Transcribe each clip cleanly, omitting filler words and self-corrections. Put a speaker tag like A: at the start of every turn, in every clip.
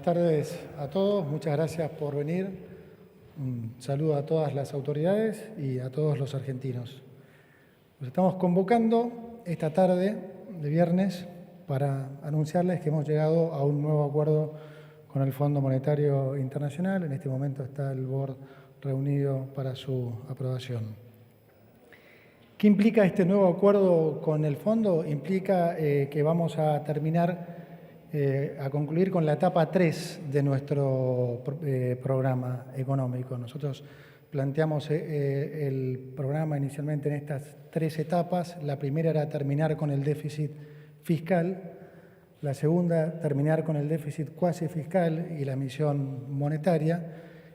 A: tardes a todos, muchas gracias por venir. Un saludo a todas las autoridades y a todos los argentinos. Nos estamos convocando esta tarde de viernes para anunciarles que hemos llegado a un nuevo acuerdo con el Fondo Monetario Internacional. En este momento está el board reunido para su aprobación. ¿Qué implica este nuevo acuerdo con el fondo? Implica que vamos a a concluir con la etapa 3 de nuestro programa económico. Nosotros planteamos el programa inicialmente en estas 3 etapas. La primera era terminar con el déficit fiscal, la segunda terminar con el déficit cuasi fiscal y la emisión monetaria,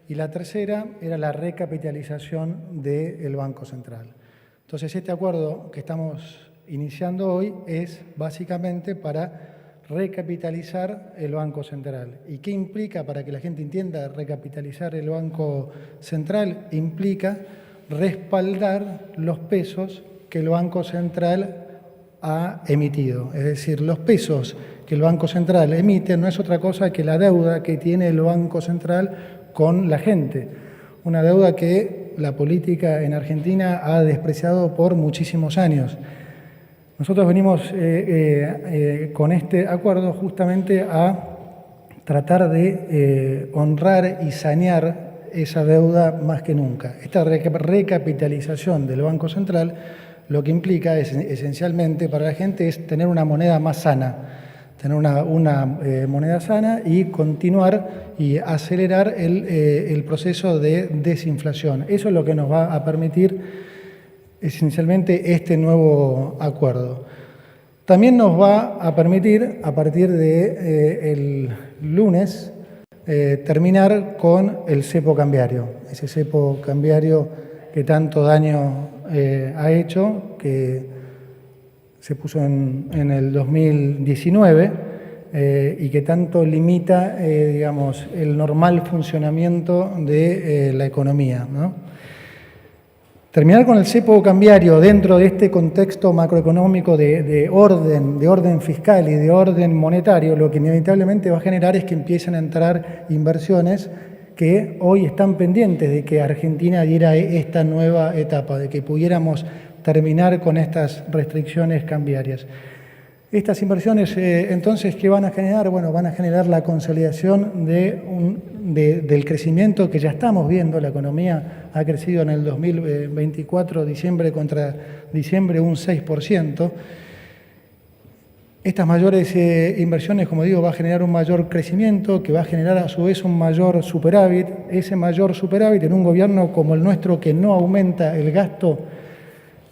A: y la tercera era la recapitalización del Banco Central. Entonces, este acuerdo que estamos iniciando hoy es básicamente para recapitalizar el Banco Central. ¿Y qué implica, para que la gente entienda, recapitalizar el Banco Central? Implica respaldar los pesos que el Banco Central ha emitido. Es decir, los pesos que el Banco Central emite no es otra cosa que la deuda que tiene el Banco Central con la gente. Una deuda que la política en Argentina ha despreciado por muchísimos años. Nosotros venimos con este acuerdo justamente a tratar de honrar y sanear esa deuda más que nunca. Esta recapitalización del Banco Central lo que implica es, esencialmente para la gente es tener una moneda más sana, tener una moneda sana y continuar y acelerar el proceso de desinflación. Eso es lo que nos va a permitir esencialmente este nuevo acuerdo. También nos va a permitir, a partir del lunes, terminar con el cepo cambiario. Ese cepo cambiario que tanto daño ha hecho, que se puso en el 2019 y que tanto limita, digamos, el normal funcionamiento de la economía, ¿no? Terminar con el cepo cambiario dentro de este contexto macroeconómico de orden fiscal y de orden monetario, lo que inevitablemente va a generar es que empiecen a entrar inversiones que hoy están pendientes de que Argentina diera esta nueva etapa, de que pudiéramos terminar con estas restricciones cambiarias. Estas inversiones, entonces, ¿qué van a generar? Bueno, van a generar la consolidación del crecimiento que ya estamos viendo. La economía ha crecido en el 2024, diciembre contra diciembre, un 6%. Estas mayores inversiones, como digo, va a generar un mayor crecimiento, que va a generar a su vez un mayor superávit. Ese mayor superávit en un gobierno como el nuestro, que no aumenta el gasto,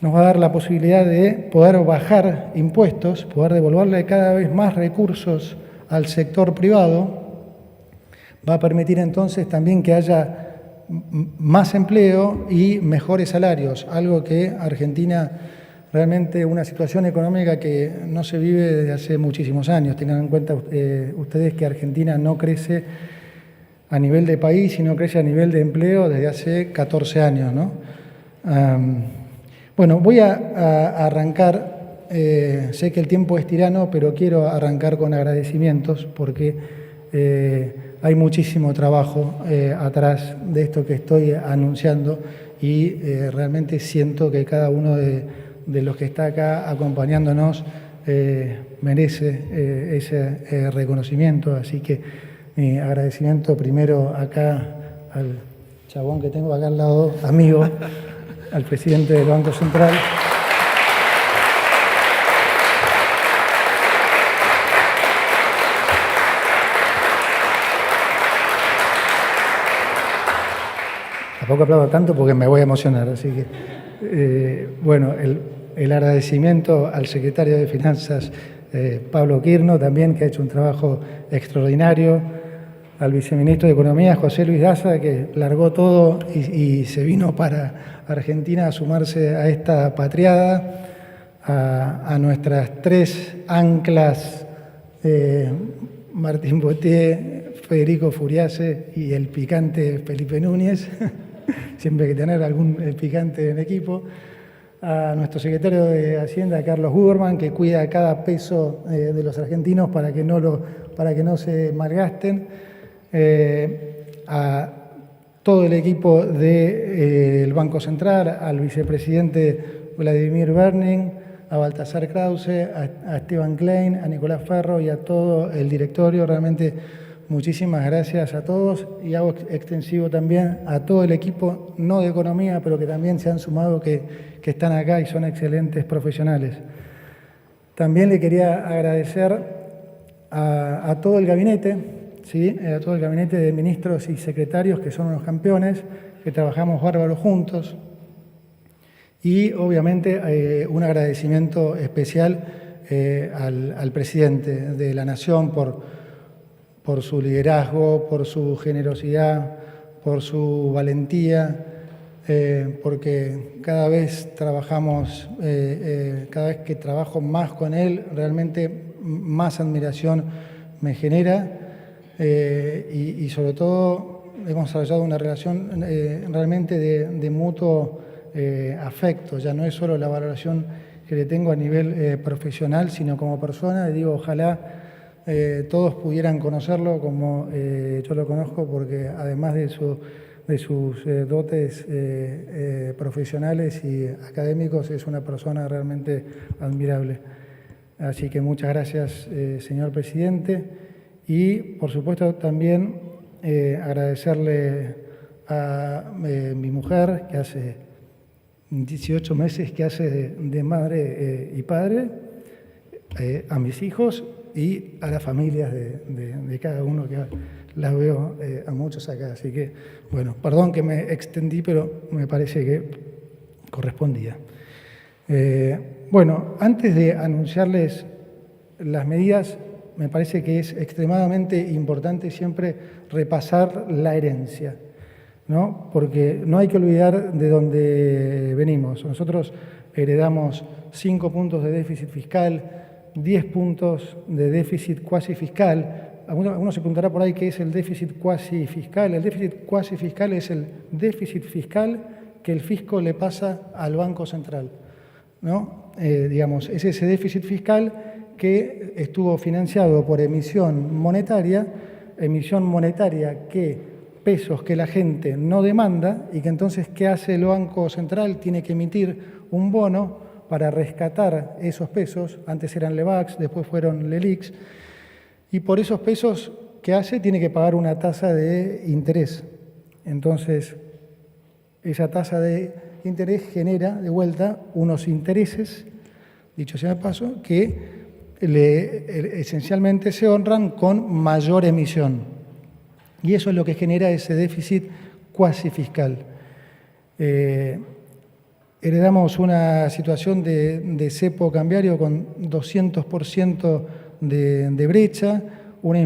A: nos va a dar la posibilidad de poder bajar impuestos, poder devolverle cada vez más recursos al sector privado. Va a permitir entonces también que haya más empleo y mejores salarios, algo que Argentina, realmente una situación económica que no se vive desde hace muchísimos años. Tengan en cuenta ustedes que Argentina no crece a nivel de país, sino crece a nivel de empleo desde hace 14 años, ¿no? Bueno, voy a arrancar, sé que el tiempo es tirano, pero quiero arrancar con agradecimientos porque hay muchísimo trabajo atrás de esto que estoy anunciando y realmente siento que cada uno de los que está acá acompañándonos merece ese reconocimiento. Así que mi agradecimiento primero acá al chabón que tengo acá al lado, amigo, al presidente del Banco Central. Tampoco aplaudo tanto porque me voy a emocionar, así que, bueno, el agradecimiento al secretario de Finanzas, Pablo Quirno, también, que ha hecho un trabajo extraordinario, al viceministro de Economía, José Luis Daza, que largó todo y se vino para Argentina a sumarse a esta patriada, a nuestras 3 anclas, Martín Botier, Federico Furiase y el picante Felipe Núñez, siempre hay que tener algún picante en el equipo, a nuestro secretario de Hacienda, Carlos Huberman, que cuida cada peso de los argentinos para que no se malgasten, a todo el equipo del Banco Central, al vicepresidente Vladimir Berning, a Baltasar Krause, a Esteban Klein, a Nicolás Ferro y a todo el directorio. Realmente muchísimas gracias a todos, y hago extensivo también a todo el equipo, no de economía, pero que también se han sumado, que están acá y son excelentes profesionales. También le quería agradecer a todo el gabinete, ¿sí? A todo el gabinete de ministros y secretarios, que son unos campeones, que trabajamos bárbaros juntos. Y obviamente un agradecimiento especial al presidente de la Nación por su liderazgo, por su generosidad, por su valentía, porque cada vez que trabajo más con él, realmente más admiración me genera, y sobre todo hemos desarrollado una relación realmente de mutuo afecto. Ya no es solo la valoración que le tengo a nivel profesional, sino como persona. Y digo, ojalá todos pudieran conocerlo como yo lo conozco, porque además de sus dotes profesionales y académicos, es una persona realmente admirable. Así que muchas gracias, señor presidente. Y, por supuesto, también agradecerle a mi mujer, que hace 18 meses que hace de madre y padre, a mis hijos y a las familias de cada uno, que las veo a muchos acá. Así que, bueno, perdón que me extendí, pero me parece que correspondía. Bueno, antes de anunciarles las medidas, me parece que es extremadamente importante siempre repasar la herencia, ¿no? Porque no hay que olvidar de dónde venimos. Nosotros heredamos 5 puntos de déficit fiscal, 10 puntos de déficit cuasi fiscal. Alguno se preguntará por ahí qué es el déficit cuasi fiscal. El déficit cuasi fiscal es el déficit fiscal que el fisco le pasa al Banco Central, ¿no? Digamos, es ese déficit fiscal que estuvo financiado por emisión monetaria que pesos que la gente no demanda, y que entonces, ¿qué hace el Banco Central? Tiene que emitir un bono para rescatar esos pesos. Antes eran LEBACs, después fueron LELIQs, y por esos pesos, ¿qué hace? Tiene que pagar una tasa de interés. Entonces, esa tasa de interés genera de vuelta unos intereses, dicho sea de paso, que esencialmente se honran con mayor emisión. Y eso es lo que genera ese déficit cuasi fiscal. Heredamos una situación de cepo cambiario con 200% de brecha, una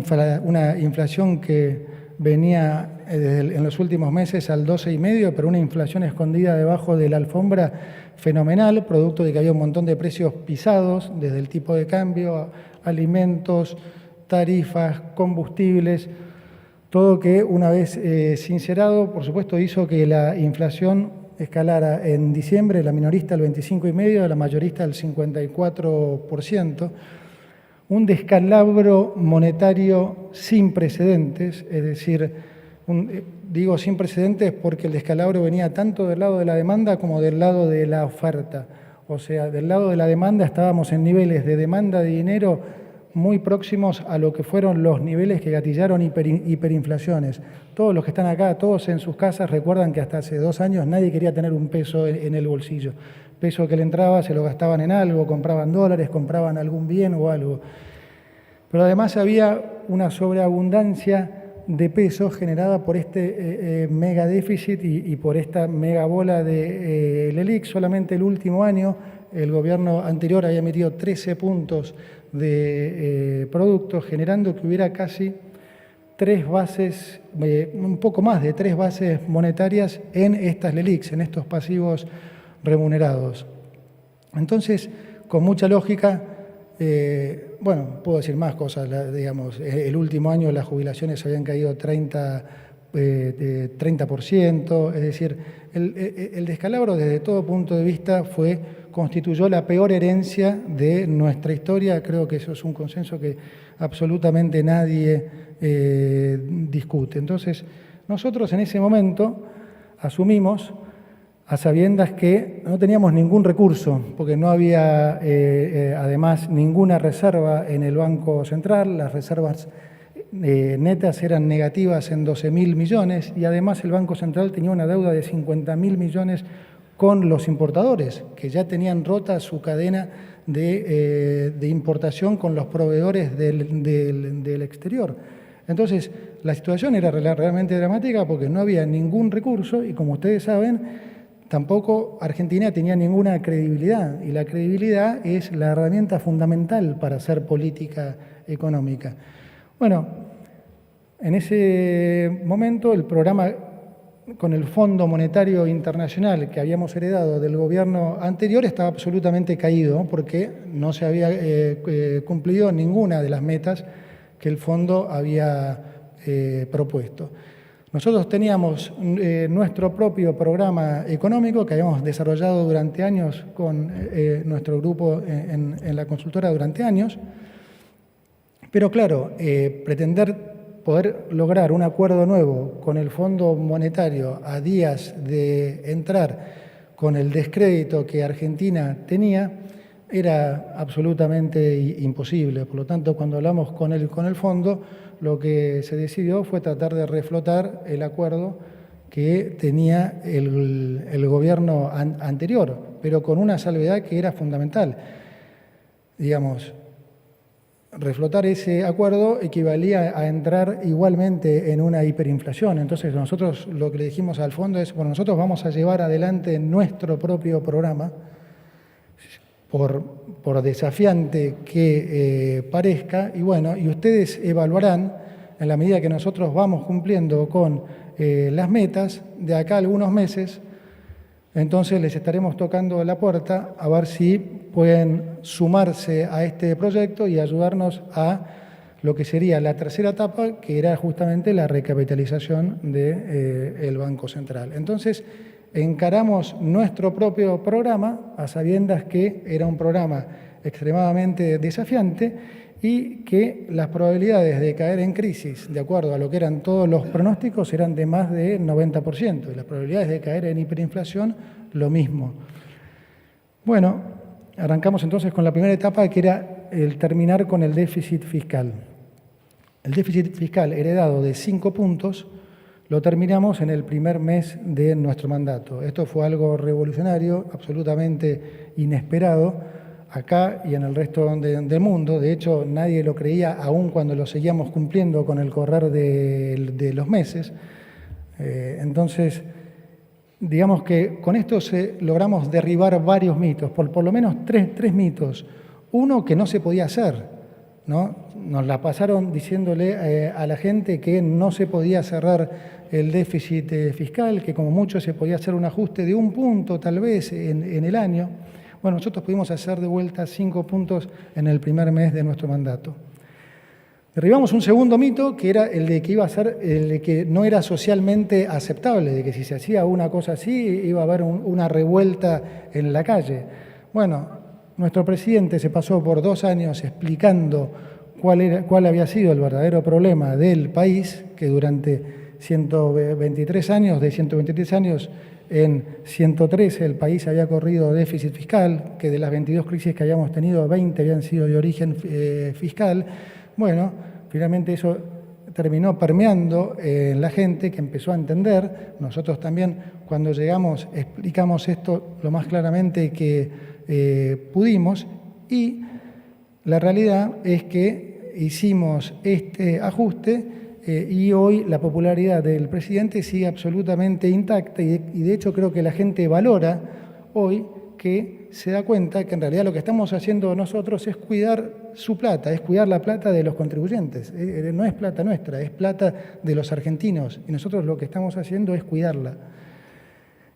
A: inflación que venía en los últimos meses al 12,5%, pero una inflación escondida debajo de la alfombra fenomenal, producto de que había un montón de precios pisados, desde el tipo de cambio, alimentos, tarifas, combustibles, todo que, una vez sincerado, por supuesto, hizo que la inflación escalara en diciembre, la minorista al 25,5%, la mayorista al 54%, un descalabro monetario sin precedentes, es decir, digo sin precedentes porque el descalabro venía tanto del lado de la demanda como del lado de la oferta. O sea, del lado de la demanda estábamos en niveles de demanda de dinero muy próximos a lo que fueron los niveles que gatillaron hiperinflaciones. Todos los que están acá, todos en sus casas, recuerdan que hasta hace 2 años nadie quería tener un peso en el bolsillo. Peso que le entraba se lo gastaban en algo, compraban dólares, compraban algún bien o algo. Pero además había una sobreabundancia de pesos generada por este mega déficit y por esta mega bola de LELIQ. Solamente el último año el gobierno anterior había emitido 13 puntos de productos, generando que hubiera casi 3 bases, un poco más de 3 bases monetarias en estas LELIQs, en estos pasivos remunerados. Entonces, con mucha lógica, bueno, puedo decir más cosas, digamos, el último año las jubilaciones habían caído 30%, de 30%, es decir, el descalabro desde todo punto de vista constituyó la peor herencia de nuestra historia. Creo que eso es un consenso que absolutamente nadie discute. Entonces, nosotros en ese momento asumimos, a sabiendas que no teníamos ningún recurso, porque no había además ninguna reserva en el Banco Central, las reservas netas eran negativas en 12.000 millones y además el Banco Central tenía una deuda de 50.000 millones con los importadores, que ya tenían rota su cadena de importación con los proveedores del exterior. Entonces, la situación era realmente dramática porque no había ningún recurso y, como ustedes saben, tampoco Argentina tenía ninguna credibilidad, y la credibilidad es la herramienta fundamental para hacer política económica. Bueno, en ese momento el programa con el Fondo Monetario Internacional que habíamos heredado del gobierno anterior estaba absolutamente caído porque no se había cumplido ninguna de las metas que el fondo había propuesto. Nosotros teníamos nuestro propio programa económico que habíamos desarrollado durante años con nuestro grupo en la consultora durante años, pero claro, pretender poder lograr un acuerdo nuevo con el Fondo Monetario a días de entrar con el descrédito que Argentina tenía era absolutamente imposible. Por lo tanto, cuando hablamos con el fondo, lo que se decidió fue tratar de reflotar el acuerdo que tenía el gobierno anterior, pero con una salvedad que era fundamental. Digamos, reflotar ese acuerdo equivalía a entrar igualmente en una hiperinflación. Entonces nosotros lo que le dijimos al fondo es, bueno, nosotros vamos a llevar adelante nuestro propio programa, por desafiante que parezca, y bueno, y ustedes evaluarán, en la medida que nosotros vamos cumpliendo con las metas, de acá a algunos meses, entonces les estaremos tocando la puerta a ver si pueden sumarse a este proyecto y ayudarnos a lo que sería la tercera etapa, que era justamente la recapitalización del Banco Central. Entonces, encaramos nuestro propio programa a sabiendas que era un programa extremadamente desafiante y que las probabilidades de caer en crisis, de acuerdo a lo que eran todos los pronósticos, eran de más de 90%, y las probabilidades de caer en hiperinflación, lo mismo. Bueno, arrancamos entonces con la primera etapa, que era el terminar con el déficit fiscal. El déficit fiscal heredado de 5 puntos lo terminamos en el primer mes de nuestro mandato. Esto fue algo revolucionario, absolutamente inesperado, acá y en el resto del mundo. De hecho, nadie lo creía, aún cuando lo seguíamos cumpliendo con el correr de los meses. Entonces, digamos que con esto logramos derribar varios mitos, por lo menos tres mitos. Uno, que no se podía hacer, ¿no? Nos la pasaron diciéndole a la gente que no se podía cerrar el déficit fiscal, que como mucho se podía hacer un ajuste de 1 punto tal vez en el año. Bueno, nosotros pudimos hacer de vuelta 5 puntos en el primer mes de nuestro mandato. Derribamos un segundo mito, que era el de que iba a ser, el de que no era socialmente aceptable, de que si se hacía una cosa así iba a haber una revuelta en la calle. Bueno, nuestro presidente se pasó por 2 años explicando cuál había sido el verdadero problema del país, que durante 123 años, de 123 años, en 113 el país había corrido déficit fiscal, que de las 22 crisis que habíamos tenido, 20 habían sido de origen fiscal. Bueno, finalmente eso terminó permeando en la gente, que empezó a entender. Nosotros también, cuando llegamos, explicamos esto lo más claramente que pudimos, y la realidad es que hicimos este ajuste y hoy la popularidad del presidente sigue absolutamente intacta, y de hecho creo que la gente valora hoy que se da cuenta que en realidad lo que estamos haciendo nosotros es cuidar su plata, es cuidar la plata de los contribuyentes. No es plata nuestra, es plata de los argentinos, y nosotros lo que estamos haciendo es cuidarla.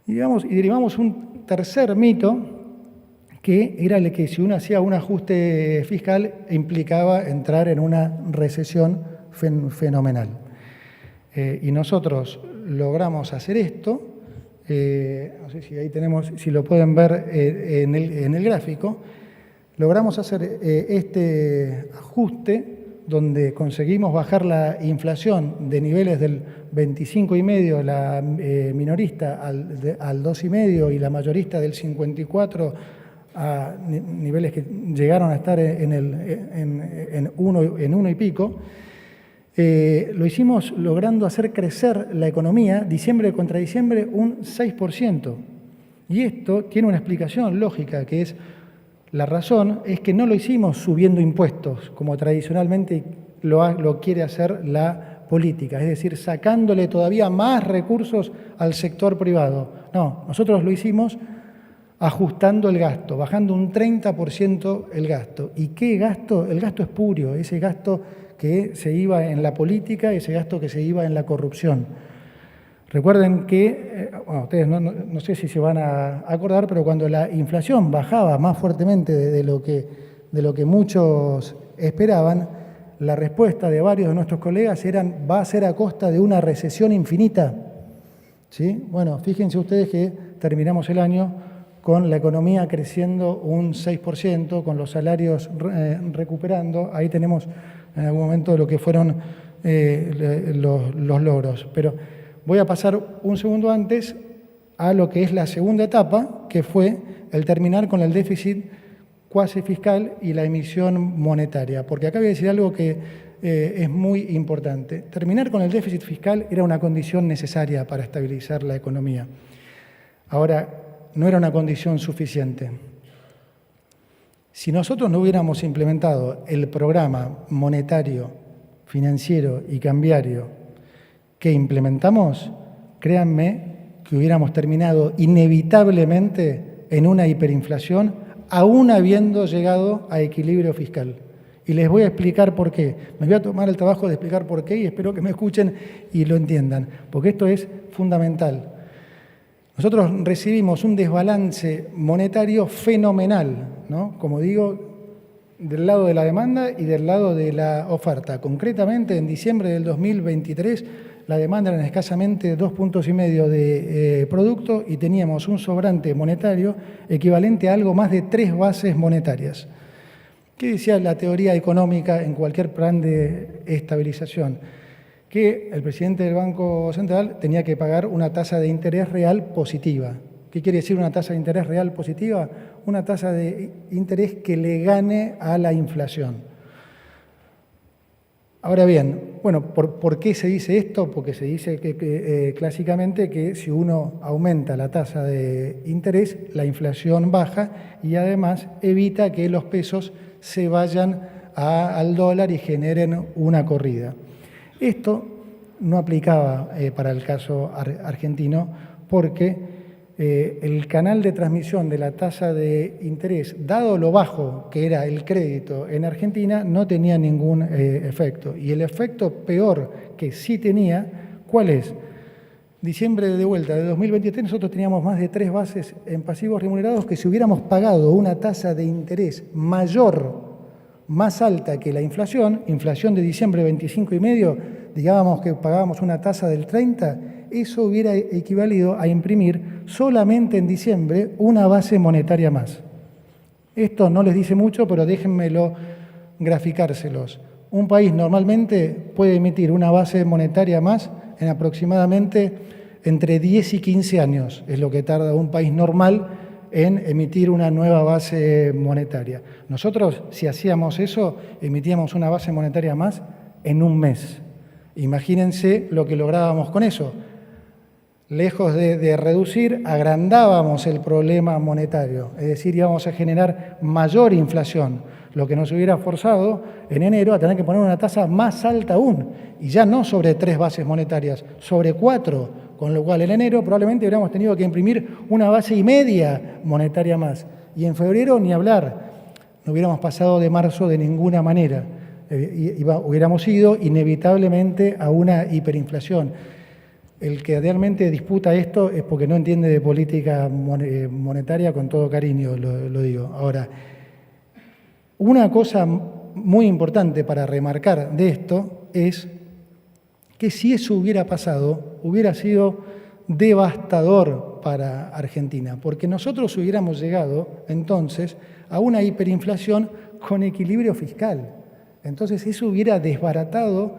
A: Y derivamos un tercer mito, que era el que si uno hacía un ajuste fiscal implicaba entrar en una recesión fenomenal. y nosotros logramos hacer esto, no sé si ahí tenemos, si lo pueden ver en el gráfico, logramos hacer este ajuste donde conseguimos bajar la inflación de niveles del 25,5, la minorista, al 2,5 y la mayorista del 54 a niveles que llegaron a estar en uno y pico. Lo hicimos logrando hacer crecer la economía diciembre contra diciembre un 6%. Y esto tiene una explicación lógica, que es la razón es que no lo hicimos subiendo impuestos, como tradicionalmente lo quiere hacer la política, es decir, sacándole todavía más recursos al sector privado. No, nosotros lo hicimos ajustando el gasto, bajando un 30% el gasto. ¿Y qué gasto? El gasto espurio, ese gasto que se iba en la política, ese gasto que se iba en la corrupción. Recuerden que, bueno, ustedes no sé si se van a acordar, pero cuando la inflación bajaba más fuertemente de lo que muchos esperaban, la respuesta de varios de nuestros colegas va a ser a costa de una recesión infinita. ¿Sí? Bueno, fíjense ustedes que terminamos el año con la economía creciendo un 6%, con los salarios recuperando. Ahí tenemos en algún momento lo que fueron los logros. Pero voy a pasar un segundo antes a lo que es la segunda etapa, que fue el terminar con el déficit cuasi fiscal y la emisión monetaria. Porque acá voy a decir algo que es muy importante. Terminar con el déficit fiscal era una condición necesaria para estabilizar la economía. Ahora, no era una condición suficiente. Si nosotros no hubiéramos implementado el programa monetario, financiero y cambiario que implementamos, créanme que hubiéramos terminado inevitablemente en una hiperinflación, aún habiendo llegado a equilibrio fiscal. Y les voy a explicar por qué. Me voy a tomar el trabajo de explicar por qué y espero que me escuchen y lo entiendan, porque esto es fundamental. Nosotros recibimos un desbalance monetario fenomenal, ¿no? Como digo, del lado de la demanda y del lado de la oferta. Concretamente, en diciembre del 2023, la demanda era escasamente 2,5 puntos de producto y teníamos un sobrante monetario equivalente a algo más de 3 bases monetarias. ¿Qué decía la teoría económica en cualquier plan de estabilización? Que el presidente del Banco Central tenía que pagar una tasa de interés real positiva. ¿Qué quiere decir una tasa de interés real positiva? Una tasa de interés que le gane a la inflación. Ahora bien, bueno, ¿por qué se dice esto? Porque se dice que clásicamente que si uno aumenta la tasa de interés, la inflación baja y además evita que los pesos se vayan al dólar y generen una corrida. Esto no aplicaba para el caso argentino porque el canal de transmisión de la tasa de interés, dado lo bajo que era el crédito en Argentina, no tenía ningún efecto. Y el efecto peor que sí tenía, ¿cuál es? Diciembre de vuelta de 2023 nosotros teníamos más de 3 bases en pasivos remunerados que si hubiéramos pagado una tasa de interés mayor, más alta que la inflación de diciembre 25,5, digábamos que pagábamos una tasa del 30, eso hubiera equivalido a imprimir solamente en diciembre una base monetaria más. Esto no les dice mucho, pero déjenmelo graficárselos. Un país normalmente puede emitir una base monetaria más en aproximadamente entre 10 y 15 años, es lo que tarda un país normal en emitir una nueva base monetaria. Nosotros, si hacíamos eso, emitíamos una base monetaria más en un mes. Imagínense lo que lográbamos con eso. Lejos de reducir, agrandábamos el problema monetario, es decir, íbamos a generar mayor inflación, lo que nos hubiera forzado en enero a tener que poner una tasa más alta aún, y ya no sobre 3 bases monetarias, sobre 4, con lo cual en enero probablemente hubiéramos tenido que imprimir una base y media monetaria más. Y en febrero ni hablar, no hubiéramos pasado de marzo de ninguna manera, hubiéramos ido inevitablemente a una hiperinflación. El que realmente disputa esto es porque no entiende de política monetaria, con todo cariño lo digo. Ahora, una cosa muy importante para remarcar de esto es que si eso hubiera pasado, hubiera sido devastador para Argentina, porque nosotros hubiéramos llegado entonces a una hiperinflación con equilibrio fiscal. Entonces eso hubiera desbaratado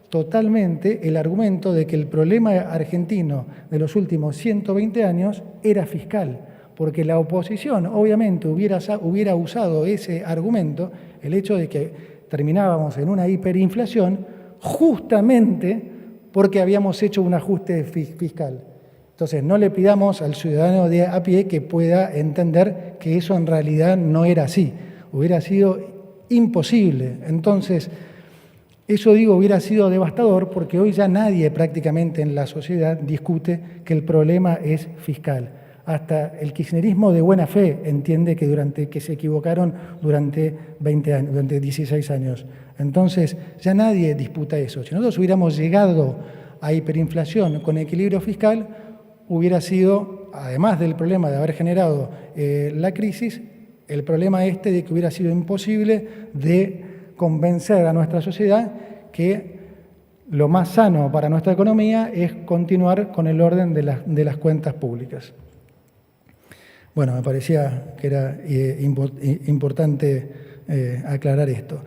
A: totalmente el argumento de que el problema argentino de los últimos 120 años era fiscal, porque la oposición obviamente hubiera usado ese argumento, el hecho de que terminábamos en una hiperinflación, justamente porque habíamos hecho un ajuste fiscal. Entonces, no le pidamos al ciudadano de a pie que pueda entender que eso en realidad no era así. Hubiera sido imposible. Entonces, eso digo, hubiera sido devastador porque hoy ya nadie prácticamente en la sociedad discute que el problema es fiscal. Hasta el kirchnerismo de buena fe entiende que se equivocaron durante 20 años, durante 16 años. Entonces, ya nadie disputa eso. Si nosotros hubiéramos llegado a hiperinflación con equilibrio fiscal, hubiera sido, además del problema de haber generado la crisis, el problema de que hubiera sido imposible de convencer a nuestra sociedad que lo más sano para nuestra economía es continuar con el orden de las cuentas públicas. Bueno, me parecía que era importante aclarar esto.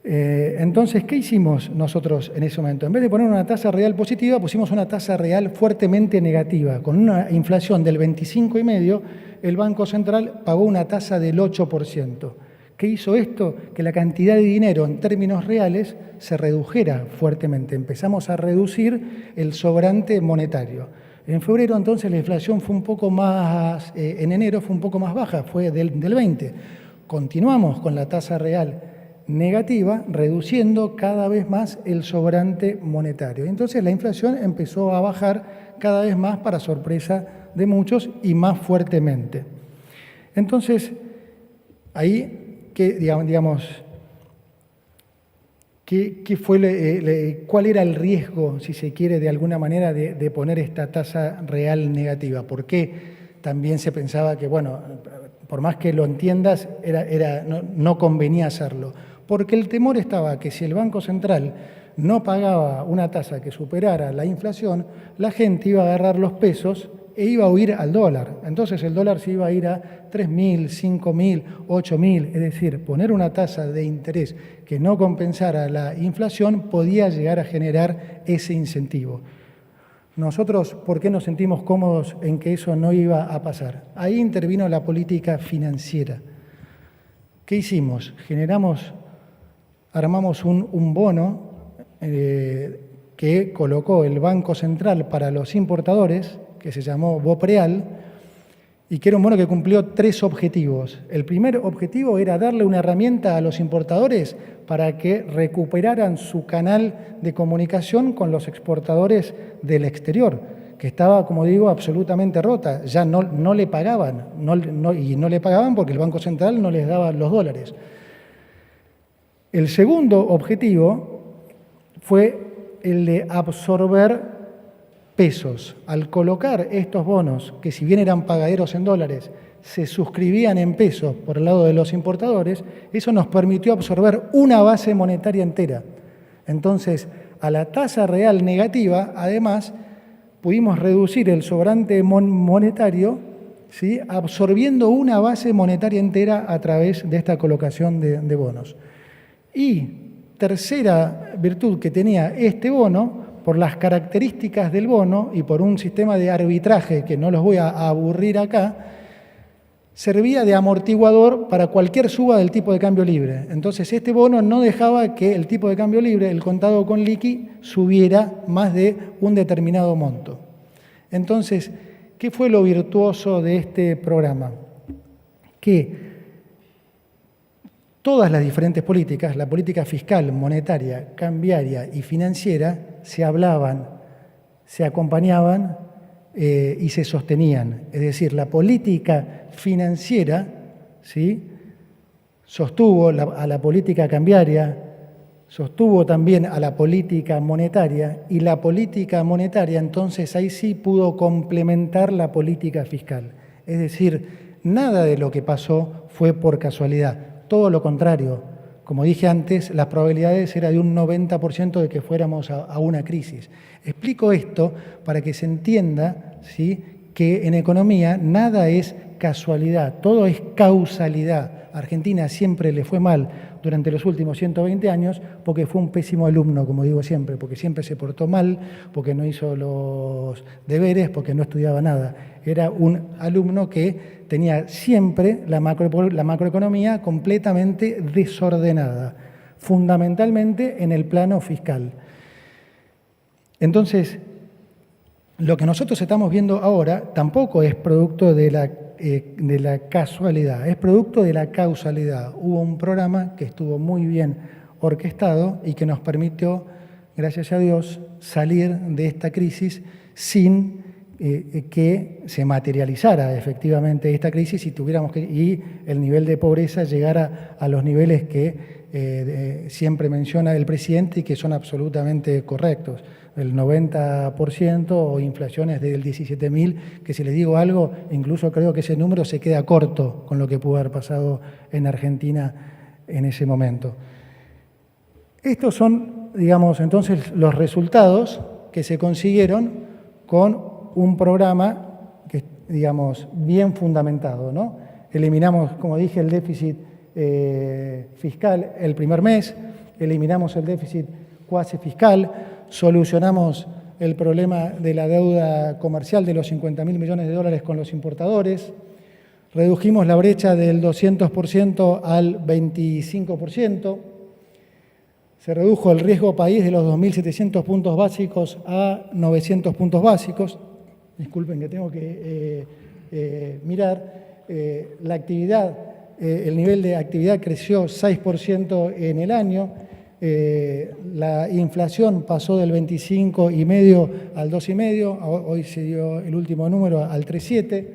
A: Entonces, ¿qué hicimos nosotros en ese momento? En vez de poner una tasa real positiva, pusimos una tasa real fuertemente negativa. Con una inflación del 25,5%, el Banco Central pagó una tasa del 8%. ¿Qué hizo esto? Que la cantidad de dinero en términos reales se redujera fuertemente. Empezamos a reducir el sobrante monetario. En febrero, entonces, la inflación fue un poco más, en enero fue un poco más baja, fue del 20%. Continuamos con la tasa real negativa, reduciendo cada vez más el sobrante monetario. Entonces la inflación empezó a bajar cada vez más para sorpresa de muchos y más fuertemente. Entonces, ahí, ¿cuál era el riesgo, si se quiere, de alguna manera, de poner esta tasa real negativa? ¿Por qué también se pensaba que, bueno, por más que lo entiendas, no convenía hacerlo? Porque el temor estaba que si el Banco Central no pagaba una tasa que superara la inflación, la gente iba a agarrar los pesos e iba a huir al dólar. Entonces el dólar se iba a ir a 3.000, 5.000, 8.000. Es decir, poner una tasa de interés que no compensara la inflación podía llegar a generar ese incentivo. Nosotros, ¿por qué nos sentimos cómodos en que eso no iba a pasar? Ahí intervino la política financiera. ¿Qué hicimos? Armamos un bono que colocó el Banco Central para los importadores, que se llamó BOPREAL, y que era un bono que cumplió 3 objetivos. El primer objetivo era darle una herramienta a los importadores para que recuperaran su canal de comunicación con los exportadores del exterior, que estaba, como digo, absolutamente rota. Ya no le pagaban, y no le pagaban porque el Banco Central no les daba los dólares. El segundo objetivo fue el de absorber pesos. Al colocar estos bonos, que si bien eran pagaderos en dólares, se suscribían en pesos por el lado de los importadores, eso nos permitió absorber una base monetaria entera. Entonces, a la tasa real negativa, además, pudimos reducir el sobrante monetario, ¿sí?, absorbiendo una base monetaria entera a través de esta colocación de bonos. Y tercera virtud que tenía este bono, por las características del bono y por un sistema de arbitraje que no los voy a aburrir acá, servía de amortiguador para cualquier suba del tipo de cambio libre. Entonces, este bono no dejaba que el tipo de cambio libre, el contado con liqui, subiera más de un determinado monto. Entonces, ¿qué fue lo virtuoso de este programa? Que todas las diferentes políticas, la política fiscal, monetaria, cambiaria y financiera, se hablaban, se acompañaban y se sostenían. Es decir, la política financiera, ¿sí?, sostuvo a la política cambiaria, sostuvo también a la política monetaria, y la política monetaria entonces ahí sí pudo complementar la política fiscal. Es decir, nada de lo que pasó fue por casualidad. Todo lo contrario, como dije antes, las probabilidades eran de un 90% de que fuéramos a una crisis. Explico esto para que se entienda, ¿sí?, que en economía nada es casualidad, todo es causalidad. A Argentina siempre le fue mal durante los últimos 120 años porque fue un pésimo alumno, como digo siempre, porque siempre se portó mal, porque no hizo los deberes, porque no estudiaba nada. Era un alumno que tenía siempre la macroeconomía completamente desordenada, fundamentalmente en el plano fiscal. Entonces, lo que nosotros estamos viendo ahora tampoco es producto de la casualidad, es producto de la causalidad. Hubo un programa que estuvo muy bien orquestado y que nos permitió, gracias a Dios, salir de esta crisis sin que se materializara efectivamente esta crisis y el nivel de pobreza llegara a los niveles que siempre menciona el presidente y que son absolutamente correctos. El 90% o inflaciones del 17.000, que si les digo algo, incluso creo que ese número se queda corto con lo que pudo haber pasado en Argentina en ese momento. Estos son, digamos, entonces los resultados que se consiguieron con un programa que, digamos, bien fundamentado, ¿no? Eliminamos, como dije, el déficit fiscal el primer mes, eliminamos el déficit cuasi fiscal, solucionamos el problema de la deuda comercial de los 50.000 millones de dólares con los importadores, redujimos la brecha del 200% al 25%, se redujo el riesgo país de los 2.700 puntos básicos a 900 puntos básicos. Disculpen que tengo que mirar. La actividad, el nivel de actividad creció 6% en el año. La inflación pasó del 25,5 al 2,5, hoy se dio el último número al 3,7.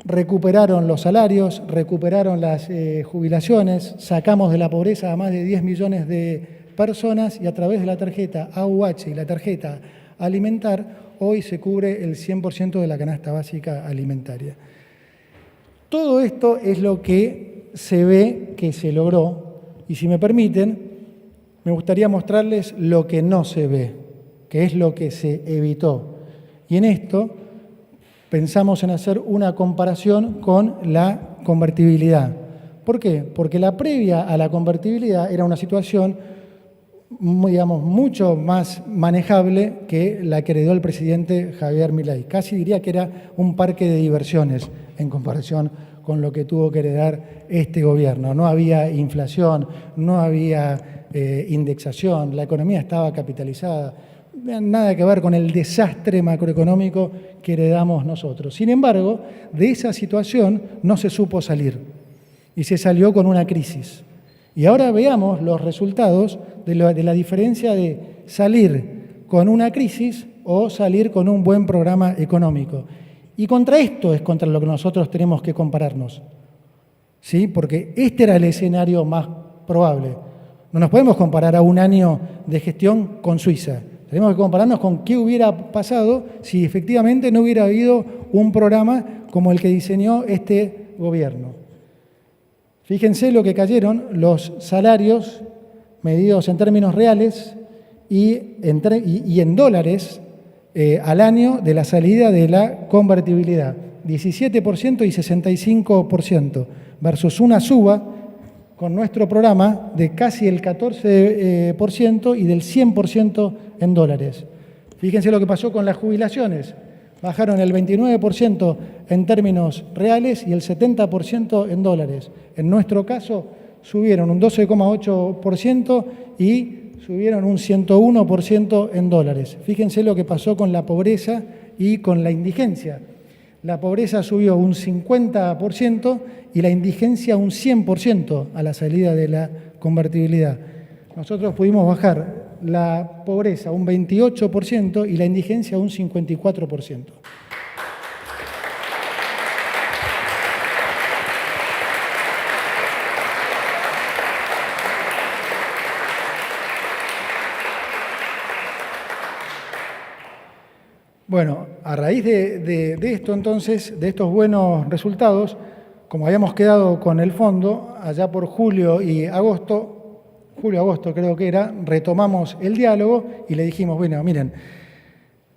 A: Recuperaron los salarios, recuperaron las jubilaciones, sacamos de la pobreza a más de 10 millones de personas y a través de la tarjeta AUH y la tarjeta alimentar, hoy se cubre el 100% de la canasta básica alimentaria. Todo esto es lo que se ve que se logró. Y si me permiten, me gustaría mostrarles lo que no se ve, que es lo que se evitó. Y en esto pensamos en hacer una comparación con la convertibilidad. ¿Por qué? Porque la previa a la convertibilidad era una situación, digamos, mucho más manejable que la que heredó el presidente Javier Milei. Casi diría que era un parque de diversiones en comparación con lo que tuvo que heredar este gobierno. No había inflación, no había indexación, la economía estaba capitalizada, nada que ver con el desastre macroeconómico que heredamos nosotros. Sin embargo, de esa situación no se supo salir y se salió con una crisis. Y ahora veamos los resultados de la diferencia de salir con una crisis o salir con un buen programa económico. Y contra esto es contra lo que nosotros tenemos que compararnos, ¿sí? Porque este era el escenario más probable. No nos podemos comparar a un año de gestión con Suiza. Tenemos que compararnos con qué hubiera pasado si efectivamente no hubiera habido un programa como el que diseñó este gobierno. Fíjense lo que cayeron los salarios medidos en términos reales y en dólares al año de la salida de la convertibilidad, 17% y 65%, versus una suba con nuestro programa de casi el 14% y del 100% en dólares. Fíjense lo que pasó con las jubilaciones, bajaron el 29% en términos reales y el 70% en dólares. En nuestro caso subieron un 12,8% y subieron un 101% en dólares. Fíjense lo que pasó con la pobreza y con la indigencia. La pobreza subió un 50% y la indigencia un 100% a la salida de la convertibilidad. Nosotros pudimos bajar la pobreza un 28% y la indigencia un 54%. Bueno, a raíz de esto entonces, de estos buenos resultados, como habíamos quedado con el fondo, allá por julio, agosto creo que era, retomamos el diálogo y le dijimos, bueno, miren,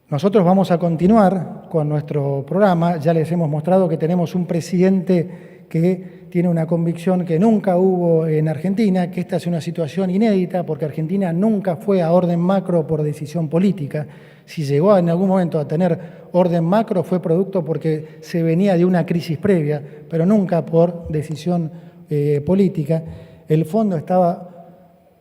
A: nosotros vamos a continuar con nuestro programa, ya les hemos mostrado que tenemos un presidente que tiene una convicción que nunca hubo en Argentina, que esta es una situación inédita porque Argentina nunca fue a orden macro por decisión política. Si llegó en algún momento a tener orden macro fue producto porque se venía de una crisis previa, pero nunca por decisión política. El fondo estaba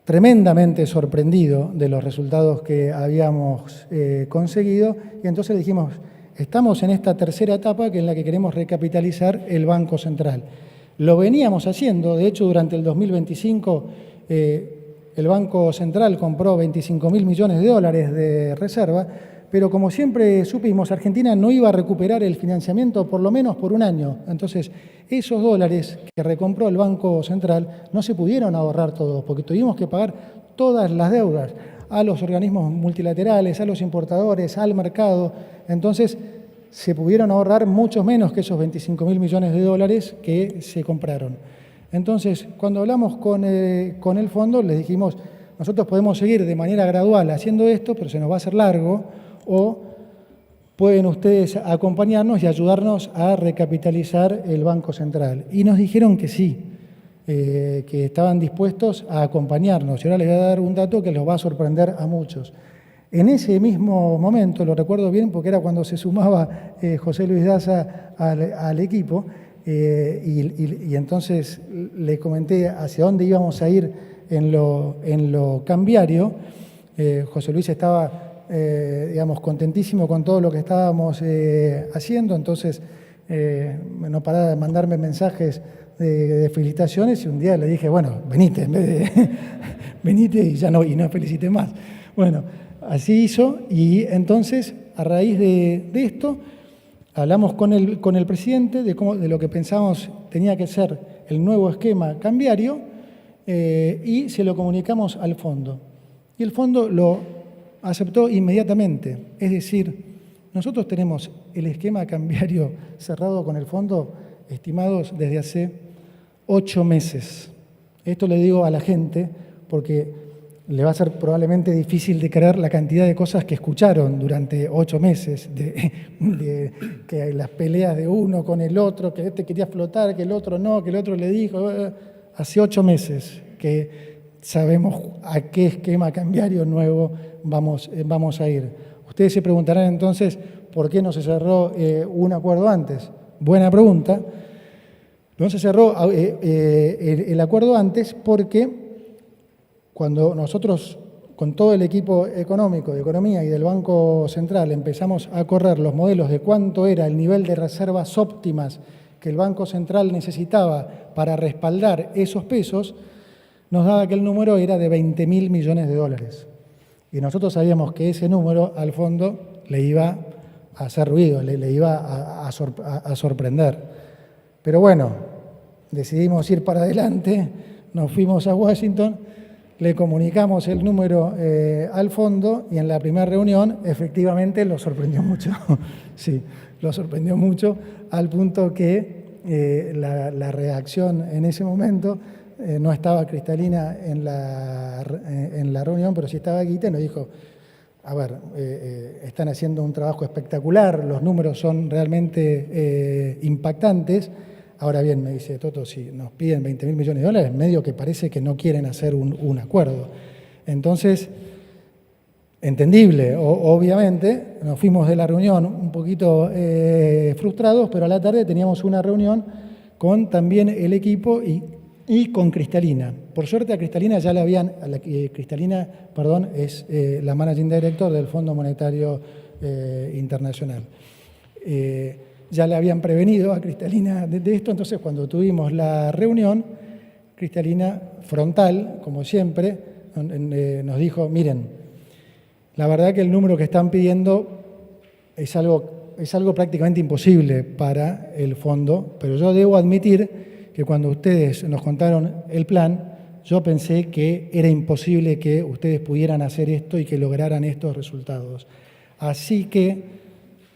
A: tremendamente sorprendido de los resultados que habíamos conseguido y entonces le dijimos, estamos en esta tercera etapa que en la que queremos recapitalizar el Banco Central. Lo veníamos haciendo, de hecho durante el 2025 el Banco Central compró 25.000 millones de dólares de reserva, pero como siempre supimos, Argentina no iba a recuperar el financiamiento por lo menos por un año. Entonces, esos dólares que recompró el Banco Central no se pudieron ahorrar todos, porque tuvimos que pagar todas las deudas a los organismos multilaterales, a los importadores, al mercado. Entonces, se pudieron ahorrar mucho menos que esos 25.000 millones de dólares que se compraron. Entonces, cuando hablamos con el fondo, les dijimos, nosotros podemos seguir de manera gradual haciendo esto, pero se nos va a hacer largo, o pueden ustedes acompañarnos y ayudarnos a recapitalizar el Banco Central. Y nos dijeron que sí, que estaban dispuestos a acompañarnos. Y ahora les voy a dar un dato que los va a sorprender a muchos. En ese mismo momento, lo recuerdo bien porque era cuando se sumaba José Luis Daza al equipo, y entonces le comenté hacia dónde íbamos a ir en lo cambiario. José Luis estaba, digamos, contentísimo con todo lo que estábamos haciendo, entonces no paraba de mandarme mensajes de felicitaciones y un día le dije, bueno, venite, en vez de venite y ya no felicité más. Bueno, así hizo y entonces a raíz de esto hablamos con el presidente de lo que pensábamos tenía que ser el nuevo esquema cambiario y se lo comunicamos al fondo. Y el fondo lo aceptó inmediatamente. Es decir, nosotros tenemos el esquema cambiario cerrado con el fondo estimados desde hace 8 meses. Esto le digo a la gente porque le va a ser probablemente difícil de creer la cantidad de cosas que escucharon durante 8 meses, que las peleas de uno con el otro, que este quería flotar, que el otro no, que el otro le dijo. Hace 8 meses que sabemos a qué esquema cambiario nuevo vamos a ir. Ustedes se preguntarán entonces, ¿por qué no se cerró un acuerdo antes? Buena pregunta. No se cerró el acuerdo antes porque cuando nosotros, con todo el equipo económico, de economía y del Banco Central, empezamos a correr los modelos de cuánto era el nivel de reservas óptimas que el Banco Central necesitaba para respaldar esos pesos, nos daba que el número era de 20.000 millones de dólares. Y nosotros sabíamos que ese número al fondo le iba a hacer ruido, le iba a sorprender. Pero bueno, decidimos ir para adelante, nos fuimos a Washington, le comunicamos el número al fondo y en la primera reunión efectivamente lo sorprendió mucho. Sí, lo sorprendió mucho al punto que la reacción en ese momento, no estaba Cristalina en la reunión, pero sí estaba Guita y nos dijo, a ver, están haciendo un trabajo espectacular, los números son realmente impactantes. Ahora bien, me dice Toto, si nos piden 20.000 millones de dólares, medio que parece que no quieren hacer un acuerdo. Entonces, entendible, obviamente, nos fuimos de la reunión un poquito frustrados, pero a la tarde teníamos una reunión con también el equipo y con Cristalina. Por suerte a Cristalina ya la habían, Cristalina, perdón, es la Managing Director del Fondo Monetario Internacional. Ya le habían prevenido a Cristalina de esto, entonces cuando tuvimos la reunión, Cristalina, frontal, como siempre, nos dijo, miren, la verdad que el número que están pidiendo es algo prácticamente imposible para el fondo, pero yo debo admitir que cuando ustedes nos contaron el plan, yo pensé que era imposible que ustedes pudieran hacer esto y que lograran estos resultados. Así que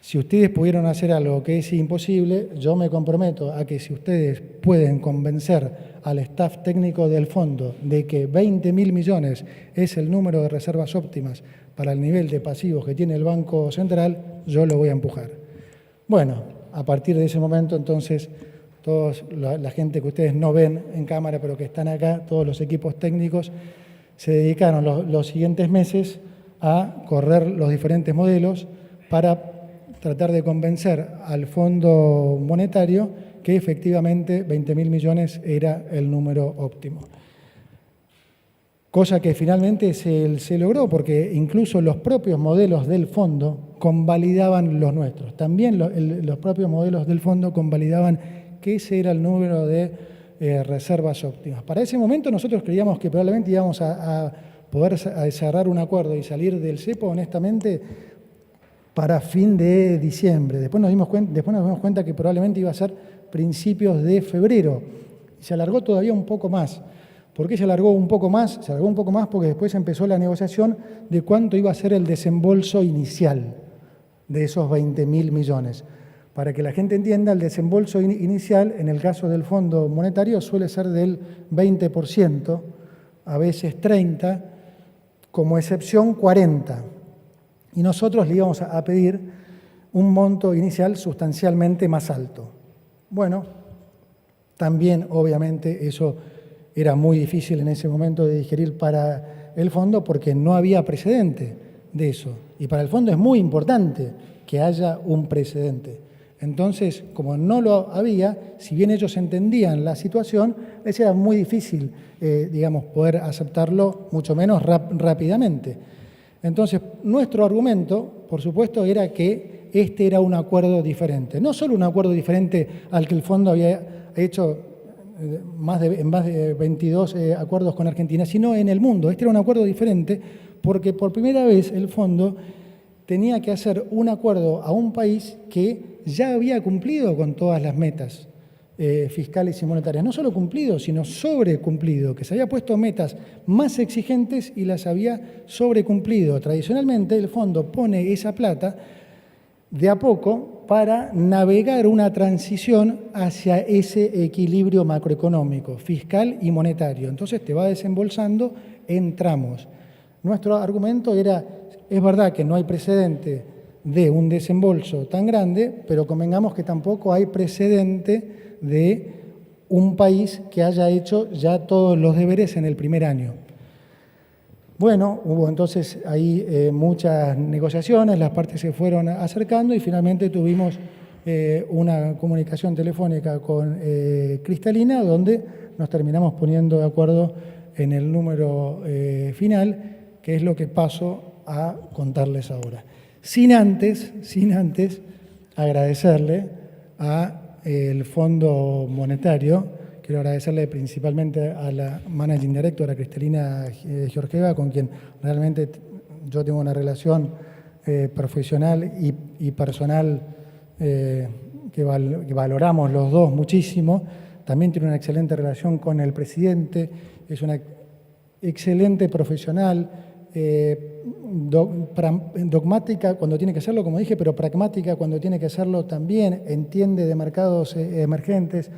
A: Si ustedes pudieron hacer algo que es imposible, yo me comprometo a que si ustedes pueden convencer al staff técnico del fondo de que 20.000 millones es el número de reservas óptimas para el nivel de pasivos que tiene el Banco Central, yo lo voy a empujar. Bueno, a partir de ese momento, entonces, todos la gente que ustedes no ven en cámara, pero que están acá, todos los equipos técnicos, se dedicaron los siguientes meses a correr los diferentes modelos para tratar de convencer al Fondo Monetario que efectivamente 20.000 millones era el número óptimo. Cosa que finalmente se logró, porque incluso los propios modelos del fondo convalidaban los nuestros. También los propios modelos del fondo convalidaban que ese era el número de reservas óptimas. Para ese momento nosotros creíamos que probablemente íbamos a poder cerrar un acuerdo y salir del cepo, honestamente, para fin de diciembre. Después nos dimos cuenta que probablemente iba a ser principios de febrero. Y se alargó todavía un poco más. ¿Por qué se alargó un poco más? Se alargó un poco más porque después empezó la negociación de cuánto iba a ser el desembolso inicial de esos 20.000 millones. Para que la gente entienda, el desembolso inicial, en el caso del Fondo Monetario, suele ser del 20%, a veces 30%, como excepción 40%. Y nosotros le íbamos a pedir un monto inicial sustancialmente más alto. Bueno, también obviamente eso era muy difícil en ese momento de digerir para el fondo porque no había precedente de eso. Y para el fondo es muy importante que haya un precedente. Entonces, como no lo había, si bien ellos entendían la situación, les era muy difícil, poder aceptarlo, mucho menos rápidamente. Entonces, nuestro argumento, por supuesto, era que este era un acuerdo diferente. No solo un acuerdo diferente al que el fondo había hecho en más de 22 acuerdos con Argentina, sino en el mundo. Este era un acuerdo diferente porque por primera vez el fondo tenía que hacer un acuerdo a un país que ya había cumplido con todas las metas fiscales y monetarias. No solo cumplido, sino sobrecumplido, que se había puesto metas más exigentes y las había sobrecumplido. Tradicionalmente el fondo pone esa plata de a poco para navegar una transición hacia ese equilibrio macroeconómico, fiscal y monetario. Entonces te va desembolsando en tramos. Nuestro argumento era, es verdad que no hay precedente de un desembolso tan grande, pero convengamos que tampoco hay precedente de un país que haya hecho ya todos los deberes en el primer año. Bueno, hubo entonces ahí muchas negociaciones, las partes se fueron acercando y finalmente tuvimos una comunicación telefónica con Cristalina, donde nos terminamos poniendo de acuerdo en el número final, que es lo que paso a contarles ahora. Sin antes agradecerle al Fondo Monetario. Quiero agradecerle principalmente a la Managing Director, a Cristalina Georgieva, con quien realmente yo tengo una relación profesional y personal que valoramos los dos muchísimo. También tiene una excelente relación con el presidente, es una excelente profesional, dogmática cuando tiene que serlo, como dije, pero pragmática cuando tiene que serlo también, entiende de mercados emergentes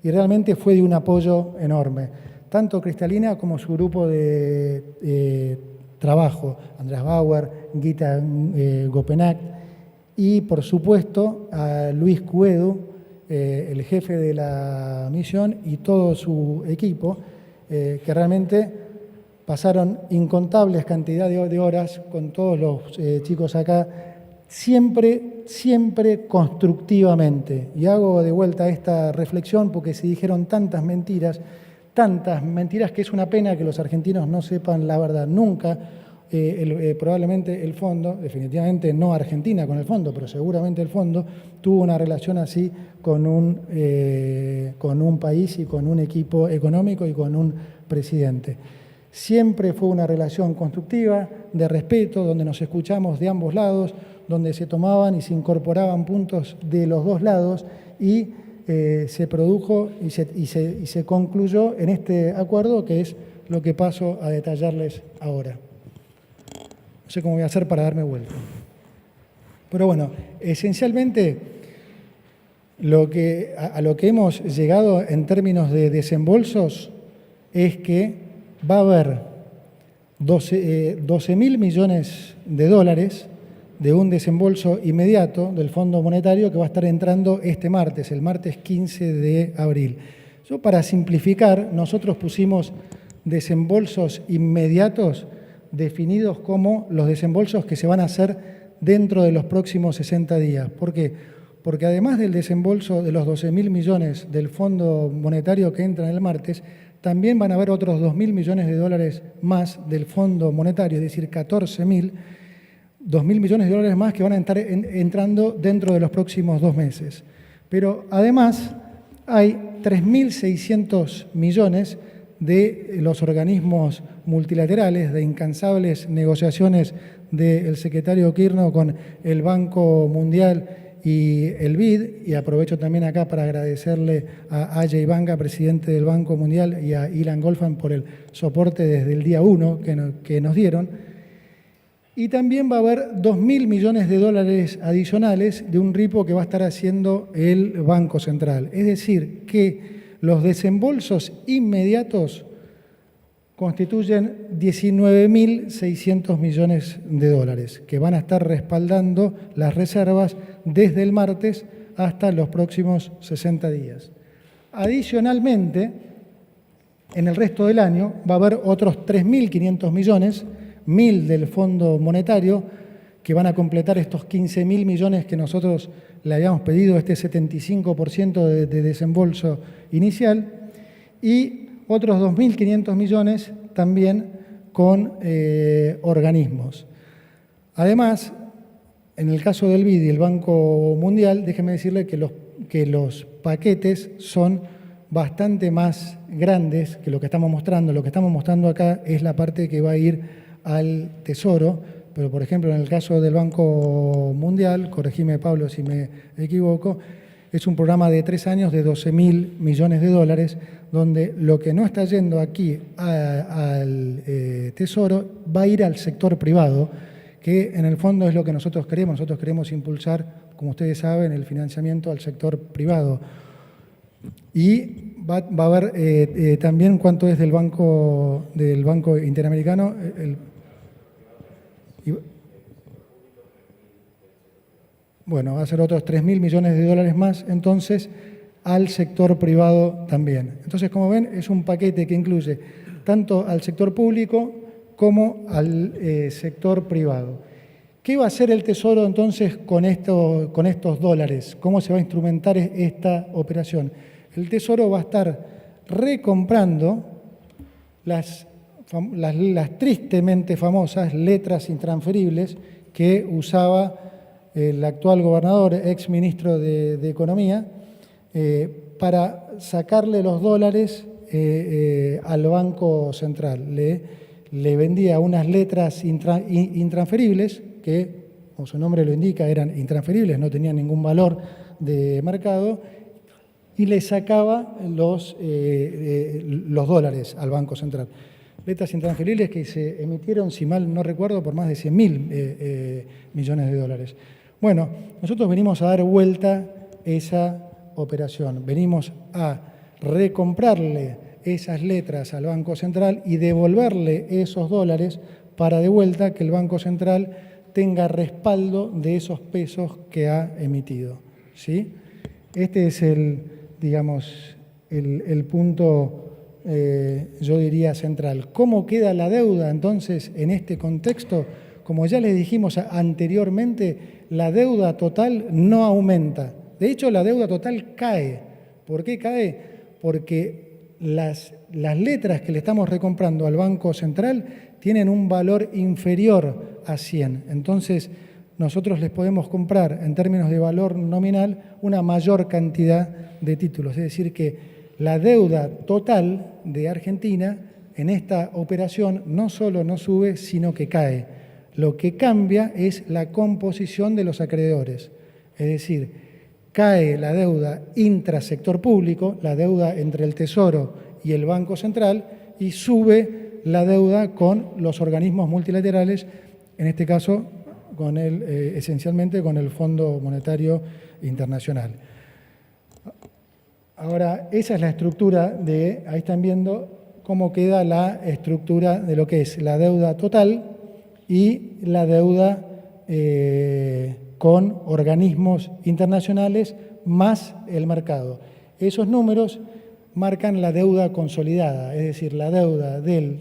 A: y realmente fue de un apoyo enorme. Tanto Cristalina como su grupo de trabajo, András Bauer, Gita Gopenac y, por supuesto, a Luis Cuedu, el jefe de la misión y todo su equipo, que realmente pasaron incontables cantidades de horas con todos los chicos acá, siempre constructivamente. Y hago de vuelta esta reflexión porque se dijeron tantas mentiras que es una pena que los argentinos no sepan la verdad. Nunca, probablemente el fondo, definitivamente no Argentina con el fondo, pero seguramente el fondo tuvo una relación así con un país y con un equipo económico y con un presidente. Siempre fue una relación constructiva, de respeto, donde nos escuchamos de ambos lados, donde se tomaban y se incorporaban puntos de los dos lados y se produjo y se concluyó en este acuerdo, que es lo que paso a detallarles ahora. No sé cómo voy a hacer para darme vuelta. Pero bueno, esencialmente a lo que hemos llegado en términos de desembolsos es que va a haber 12.000 millones de dólares de un desembolso inmediato del Fondo Monetario que va a estar entrando este martes, el martes 15 de abril. Yo, para simplificar, nosotros pusimos desembolsos inmediatos definidos como los desembolsos que se van a hacer dentro de los próximos 60 días. ¿Por qué? Porque además del desembolso de los 12.000 millones del Fondo Monetario que entran el martes, también van a haber otros 2.000 millones de dólares más del Fondo Monetario, es decir, 2.000 millones de dólares más que van a estar entrando dentro de los próximos 2 meses. Pero además hay 3.600 millones de los organismos multilaterales, de incansables negociaciones del secretario Kirchner con el Banco Mundial y el BID, y aprovecho también acá para agradecerle a Ajay Banga, presidente del Banco Mundial, y a Ilan Goldfan por el soporte desde el día 1 que nos dieron. Y también va a haber 2.000 millones de dólares adicionales de un repo que va a estar haciendo el Banco Central. Es decir, que los desembolsos inmediatos constituyen 19.600 millones de dólares que van a estar respaldando las reservas desde el martes hasta los próximos 60 días. Adicionalmente, en el resto del año va a haber otros 3.500 millones, 1.000 del Fondo Monetario, que van a completar estos 15.000 millones que nosotros le habíamos pedido, este 75% de desembolso inicial, y otros 2.500 millones también con organismos. Además, en el caso del BID y el Banco Mundial, déjeme decirle que los paquetes son bastante más grandes que lo que estamos mostrando. Lo que estamos mostrando acá es la parte que va a ir al Tesoro, pero por ejemplo en el caso del Banco Mundial, corregime Pablo si me equivoco, es un programa de 3 años de 12.000 millones de dólares, donde lo que no está yendo aquí al Tesoro va a ir al sector privado, que en el fondo es lo que nosotros queremos. Nosotros queremos impulsar, como ustedes saben, el financiamiento al sector privado. Y va a haber también cuánto es del Banco Interamericano. Bueno, va a ser otros 3.000 millones de dólares más, entonces, al sector privado también. Entonces, como ven, es un paquete que incluye tanto al sector público como al sector privado. ¿Qué va a hacer el Tesoro entonces con estos dólares? ¿Cómo se va a instrumentar esta operación? El Tesoro va a estar recomprando las tristemente famosas letras intransferibles que usaba el actual gobernador, ex ministro de Economía, para sacarle los dólares al Banco Central. Le vendía unas letras intransferibles que, como su nombre lo indica, eran intransferibles, no tenían ningún valor de mercado, y le sacaba los dólares al Banco Central. Letras intransferibles que se emitieron, si mal no recuerdo, por más de 100.000 millones de dólares. Bueno, nosotros venimos a dar vuelta esa operación. Venimos a recomprarle esas letras al Banco Central y devolverle esos dólares para de vuelta que el Banco Central tenga respaldo de esos pesos que ha emitido, ¿sí? Este es el punto, yo diría, central. ¿Cómo queda la deuda entonces en este contexto? Como ya les dijimos anteriormente, la deuda total no aumenta. De hecho, la deuda total cae. ¿Por qué cae? Porque las letras que le estamos recomprando al Banco Central tienen un valor inferior a 100. Entonces, nosotros les podemos comprar, en términos de valor nominal, una mayor cantidad de títulos. Es decir, que la deuda total de Argentina en esta operación no solo no sube, sino que cae. Lo que cambia es la composición de los acreedores. Es decir, cae la deuda intrasector público, la deuda entre el Tesoro y el Banco Central, y sube la deuda con los organismos multilaterales, en este caso esencialmente con el Fondo Monetario Internacional. Ahora, esa es la estructura ahí están viendo cómo queda la estructura de lo que es la deuda total y la deuda con organismos internacionales más el mercado. Esos números marcan la deuda consolidada, es decir, la deuda del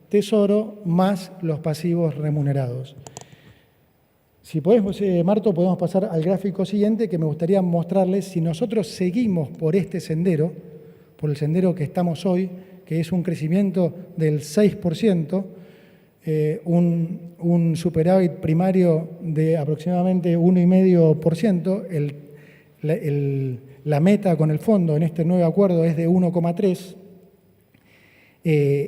A: Tesoro más los pasivos remunerados. Si podemos, Marto, podemos pasar al gráfico siguiente, que me gustaría mostrarles si nosotros seguimos por este sendero, por el sendero que estamos hoy, que es un crecimiento del 6%, un superávit primario de aproximadamente 1,5%, la meta con el fondo en este nuevo acuerdo es de 1,3%,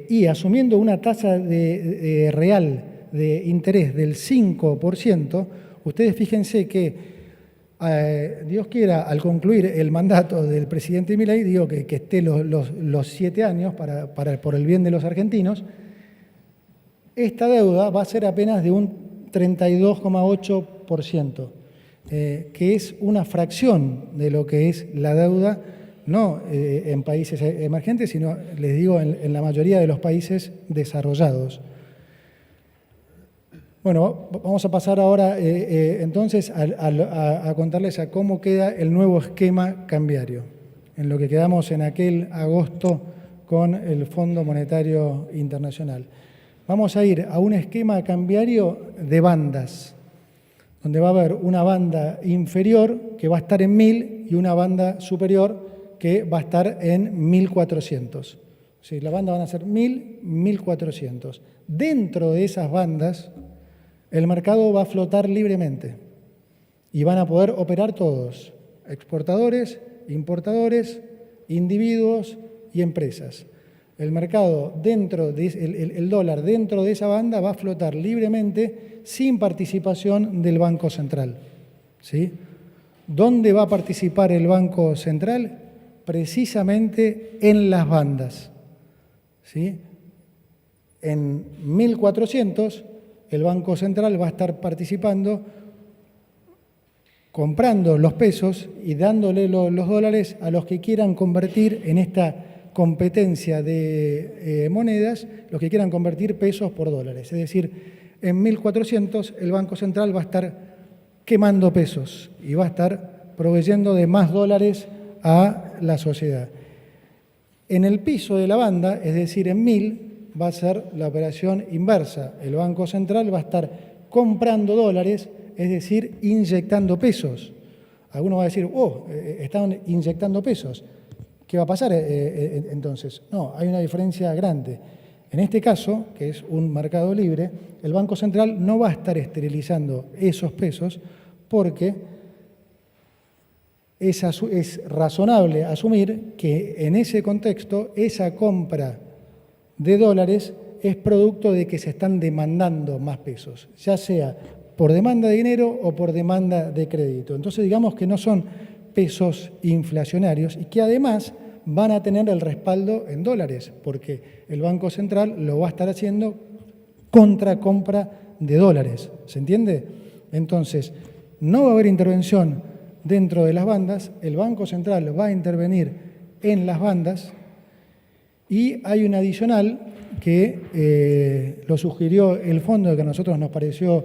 A: y asumiendo una tasa real de interés del 5%, ustedes fíjense que, Dios quiera, al concluir el mandato del presidente Milei, digo que esté los 7 años por el bien de los argentinos, esta deuda va a ser apenas de un 32,8%, que es una fracción de lo que es la deuda, no en países emergentes, sino, les digo, en la mayoría de los países desarrollados. Bueno, vamos a pasar ahora entonces a contarles a cómo queda el nuevo esquema cambiario, en lo que quedamos en aquel agosto con el Fondo Monetario Internacional. Vamos a ir a un esquema cambiario de bandas, donde va a haber una banda inferior que va a estar en 1.000 y una banda superior que va a estar en 1.400. Sí, la banda van a ser 1.000, 1.400. Dentro de esas bandas, el mercado va a flotar libremente y van a poder operar todos, exportadores, importadores, individuos y empresas. El mercado, el dólar dentro de esa banda va a flotar libremente sin participación del Banco Central. ¿Sí? ¿Dónde va a participar el Banco Central? Precisamente en las bandas. ¿Sí? En 1.400, el Banco Central va a estar participando, comprando los pesos y dándole los dólares a los que quieran convertir en esta competencia de monedas, los que quieran convertir pesos por dólares. Es decir, en 1.400 el Banco Central va a estar quemando pesos y va a estar proveyendo de más dólares a la sociedad. En el piso de la banda, es decir, en 1.000, va a ser la operación inversa. El Banco Central va a estar comprando dólares, es decir, inyectando pesos. Algunos van a decir, están inyectando pesos. ¿Qué va a pasar entonces? No, hay una diferencia grande. En este caso, que es un mercado libre, el Banco Central no va a estar esterilizando esos pesos porque es razonable asumir que en ese contexto esa compra de dólares es producto de que se están demandando más pesos, ya sea por demanda de dinero o por demanda de crédito. Entonces, digamos que no son pesos inflacionarios y que además van a tener el respaldo en dólares, porque el Banco Central lo va a estar haciendo contra compra de dólares. ¿Se entiende? Entonces, no va a haber intervención dentro de las bandas, el Banco Central va a intervenir en las bandas. Y hay un adicional que lo sugirió el fondo, que a nosotros nos pareció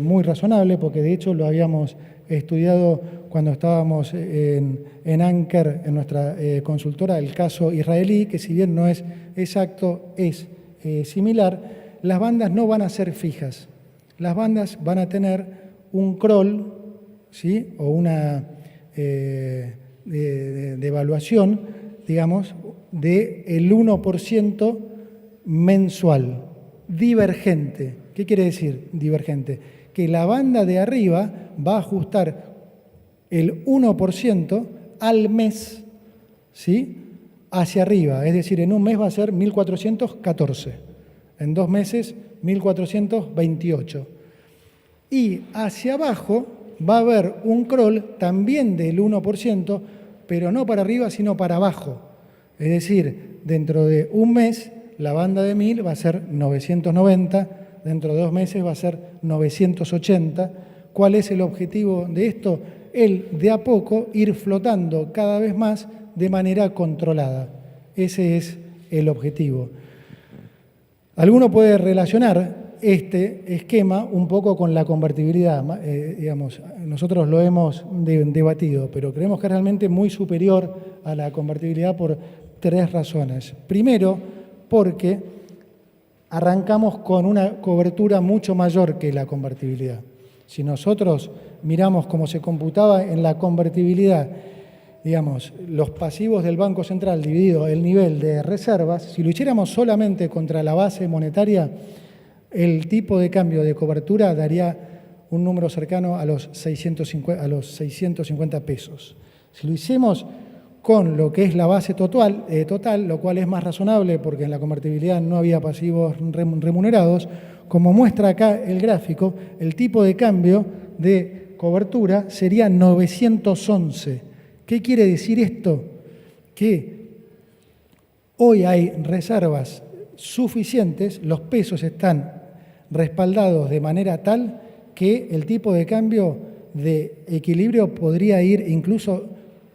A: muy razonable, porque de hecho lo habíamos estudiado cuando estábamos en Anker, en nuestra consultora, el caso israelí, que si bien no es exacto, es similar. Las bandas no van a ser fijas. Las bandas van a tener un crawl, ¿sí? O una devaluación, digamos, del 1% mensual, divergente. ¿Qué quiere decir divergente? Que la banda de arriba va a ajustar el 1% al mes, ¿sí? Hacia arriba, es decir, en un mes va a ser 1.414, en 2 meses 1.428. Y hacia abajo va a haber un crawl también del 1%, pero no para arriba, sino para abajo. Es decir, dentro de un mes, la banda de 1.000 va a ser 990, dentro de 2 meses va a ser 980. ¿Cuál es el objetivo de esto? El de a poco ir flotando cada vez más de manera controlada. Ese es el objetivo. Alguno puede relacionar este esquema un poco con la convertibilidad. Digamos, nosotros lo hemos debatido, pero creemos que es realmente muy superior a la convertibilidad por 3 razones. Primero, porque arrancamos con una cobertura mucho mayor que la convertibilidad. Si nosotros miramos cómo se computaba en la convertibilidad, digamos, los pasivos del Banco Central dividido el nivel de reservas, si lo hiciéramos solamente contra la base monetaria, el tipo de cambio de cobertura daría un número cercano a los 650 pesos. Si lo hicimos con lo que es la base total, lo cual es más razonable porque en la convertibilidad no había pasivos remunerados, como muestra acá el gráfico, el tipo de cambio de cobertura sería 911. ¿Qué quiere decir esto? Que hoy hay reservas suficientes, los pesos están respaldados de manera tal que el tipo de cambio de equilibrio podría ir incluso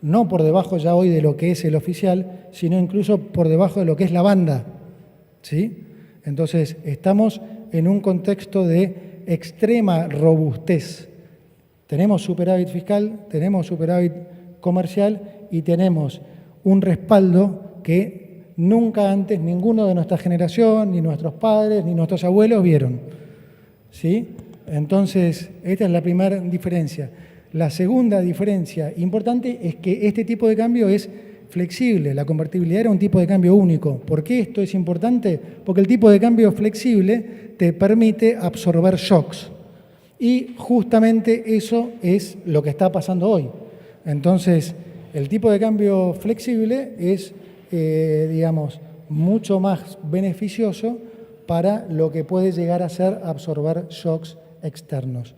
A: no por debajo ya hoy de lo que es el oficial, sino incluso por debajo de lo que es la banda, ¿sí? Entonces, estamos en un contexto de extrema robustez. Tenemos superávit fiscal, tenemos superávit comercial y tenemos un respaldo que nunca antes ninguno de nuestra generación, ni nuestros padres, ni nuestros abuelos vieron, ¿sí? Entonces, esta es la primera diferencia. La segunda diferencia importante es que este tipo de cambio es flexible. La convertibilidad era un tipo de cambio único. ¿Por qué esto es importante? Porque el tipo de cambio flexible te permite absorber shocks. Y justamente eso es lo que está pasando hoy. Entonces, el tipo de cambio flexible es, digamos, mucho más beneficioso para lo que puede llegar a ser absorber shocks externos.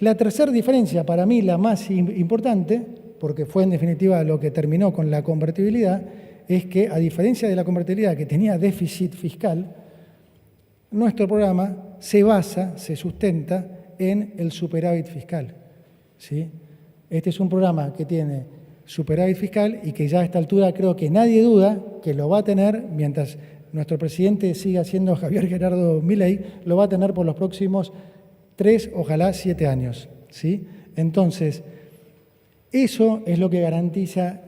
A: La tercera diferencia, para mí la más importante, porque fue en definitiva lo que terminó con la convertibilidad, es que a diferencia de la convertibilidad que tenía déficit fiscal, nuestro programa se basa, se sustenta en el superávit fiscal, ¿sí? Este es un programa que tiene superávit fiscal y que ya a esta altura creo que nadie duda que lo va a tener mientras nuestro presidente siga siendo Javier Gerardo Milei, lo va a tener por los próximos 3, ojalá 7 años, ¿sí? Entonces, eso es lo que garantiza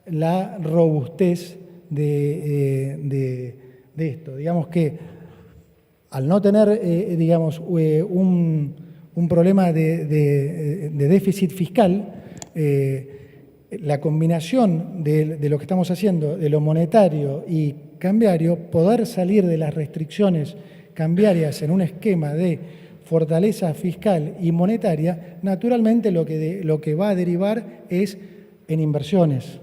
A: la robustez de esto. Digamos que al no tener, digamos, un problema de déficit fiscal, la combinación de lo que estamos haciendo, de lo monetario y cambiario, poder salir de las restricciones cambiarias en un esquema de fortaleza fiscal y monetaria, naturalmente lo que va a derivar es en inversiones.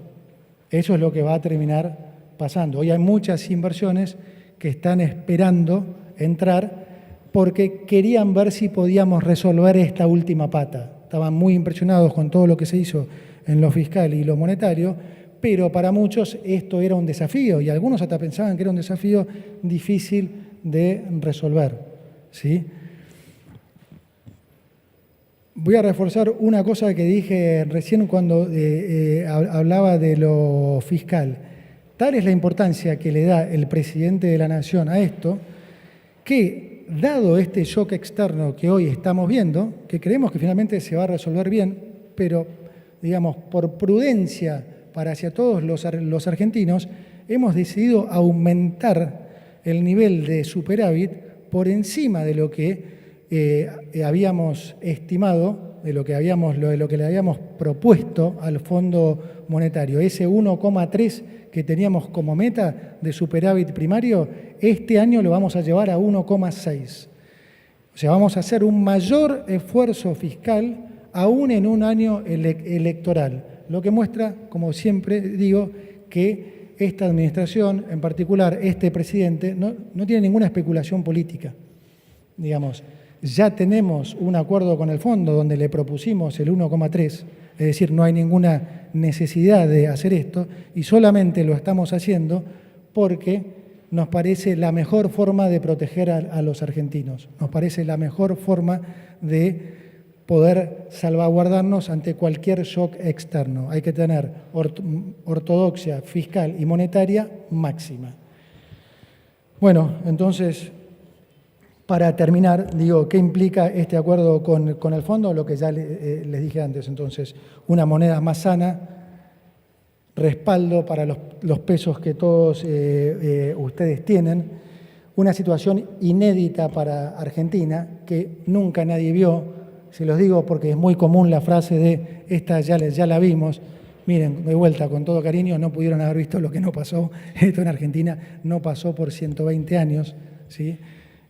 A: Eso es lo que va a terminar pasando. Hoy hay muchas inversiones que están esperando entrar porque querían ver si podíamos resolver esta última pata. Estaban muy impresionados con todo lo que se hizo en lo fiscal y lo monetario, pero para muchos esto era un desafío y algunos hasta pensaban que era un desafío difícil de resolver, ¿sí? Voy a reforzar una cosa que dije recién cuando hablaba de lo fiscal. Tal es la importancia que le da el presidente de la Nación a esto, que dado este shock externo que hoy estamos viendo, que creemos que finalmente se va a resolver bien, pero, digamos, por prudencia para hacia todos los argentinos, hemos decidido aumentar el nivel de superávit por encima de lo que habíamos estimado, de lo que le habíamos propuesto al Fondo Monetario. Ese 1,3 que teníamos como meta de superávit primario, este año lo vamos a llevar a 1,6. O sea, vamos a hacer un mayor esfuerzo fiscal aún en un año electoral, lo que muestra, como siempre digo, que esta administración, en particular este presidente, no tiene ninguna especulación política. Digamos, ya tenemos un acuerdo con el fondo donde le propusimos el 1,3, es decir, no hay ninguna necesidad de hacer esto y solamente lo estamos haciendo porque nos parece la mejor forma de proteger a los argentinos, nos parece la mejor forma de poder salvaguardarnos ante cualquier shock externo. Hay que tener ortodoxia fiscal y monetaria máxima. Bueno, entonces, para terminar, digo, ¿qué implica este acuerdo con el fondo? Lo que ya les dije antes, entonces, una moneda más sana, respaldo para los pesos que todos ustedes tienen, una situación inédita para Argentina que nunca nadie vio. Se los digo porque es muy común la frase de esta ya la vimos. Miren, de vuelta, con todo cariño, no pudieron haber visto lo que no pasó. Esto en Argentina no pasó por 120 años, ¿sí?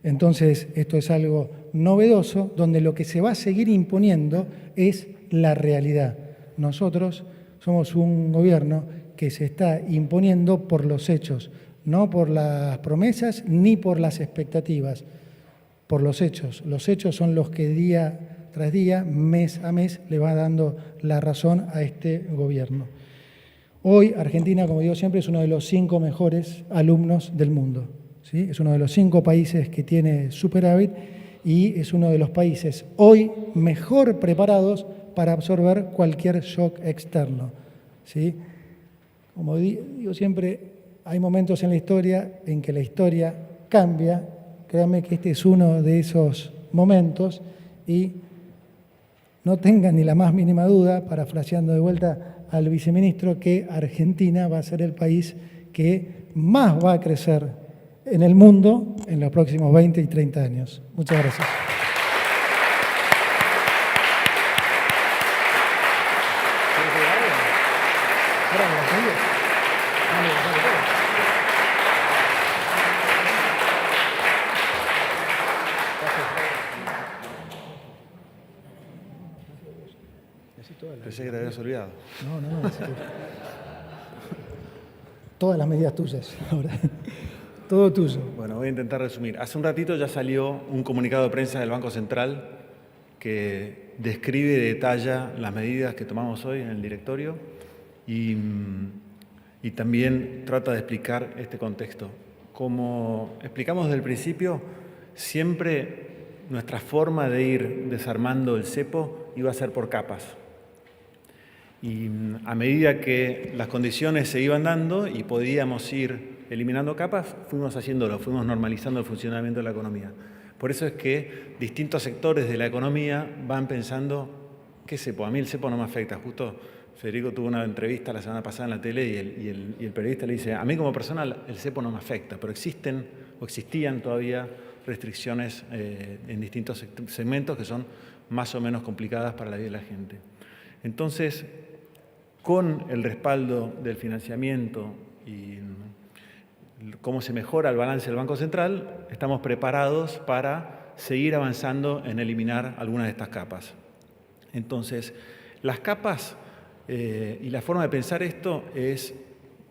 A: Entonces, esto es algo novedoso, donde lo que se va a seguir imponiendo es la realidad. Nosotros somos un gobierno que se está imponiendo por los hechos, no por las promesas ni por las expectativas, por los hechos. Los hechos son los que día tras día, mes a mes, le va dando la razón a este gobierno. Hoy Argentina, como digo siempre, es uno de los 5 mejores alumnos del mundo, ¿sí? Es uno de los 5 países que tiene superávit y es uno de los países hoy mejor preparados para absorber cualquier shock externo, ¿sí? Como digo siempre, hay momentos en la historia en que la historia cambia. Créanme que este es uno de esos momentos y no tengan ni la más mínima duda, parafraseando de vuelta al viceministro, que Argentina va a ser el país que más va a crecer en el mundo en los próximos 20 y 30 años. Muchas gracias.
B: Pensé que te habías olvidado.
A: No. Todas las medidas tuyas ahora. Todo tuyo.
B: Bueno, voy a intentar resumir. Hace un ratito ya salió un comunicado de prensa del Banco Central que describe y detalla las medidas que tomamos hoy en el directorio y también trata de explicar este contexto. Como explicamos desde el principio, siempre nuestra forma de ir desarmando el cepo iba a ser por capas. Y a medida que las condiciones se iban dando y podíamos ir eliminando capas, fuimos haciéndolo, fuimos normalizando el funcionamiento de la economía. Por eso es que distintos sectores de la economía van pensando, ¿qué cepo? A mí el cepo no me afecta. Justo Federico tuvo una entrevista la semana pasada en la tele y el periodista le dice, a mí como persona el cepo no me afecta, pero existen o existían todavía restricciones en distintos segmentos que son más o menos complicadas para la vida de la gente. Entonces, con el respaldo del financiamiento y cómo se mejora el balance del Banco Central, estamos preparados para seguir avanzando en eliminar algunas de estas capas. Entonces, las capas y la forma de pensar esto es,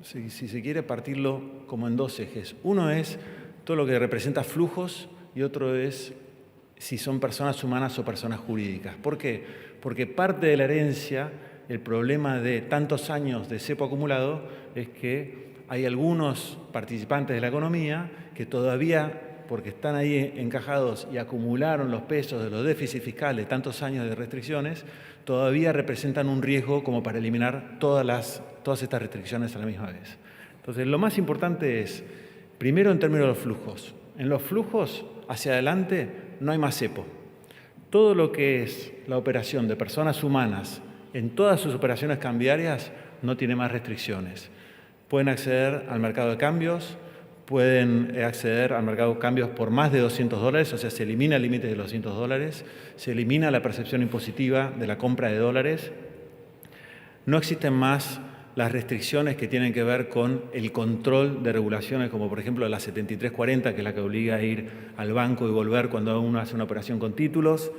B: si se quiere, partirlo como en 2 ejes. Uno es todo lo que representa flujos y otro es si son personas humanas o personas jurídicas. ¿Por qué? Porque parte de la herencia, el problema de tantos años de cepo acumulado es que hay algunos participantes de la economía que todavía, porque están ahí encajados y acumularon los pesos de los déficits fiscales, tantos años de restricciones, todavía representan un riesgo como para eliminar todas estas restricciones a la misma vez. Entonces, lo más importante es, primero en términos de los flujos. En los flujos, hacia adelante, no hay más cepo. Todo lo que es la operación de personas humanas en todas sus operaciones cambiarias no tiene más restricciones. Pueden acceder al mercado de cambios, pueden acceder al mercado de cambios por más de $200, o sea, se elimina el límite de los $200, se elimina la percepción impositiva de la compra de dólares. No existen más las restricciones que tienen que ver con el control de regulaciones, como por ejemplo la 7340, que es la que obliga a ir al banco y volver cuando uno hace una operación con títulos.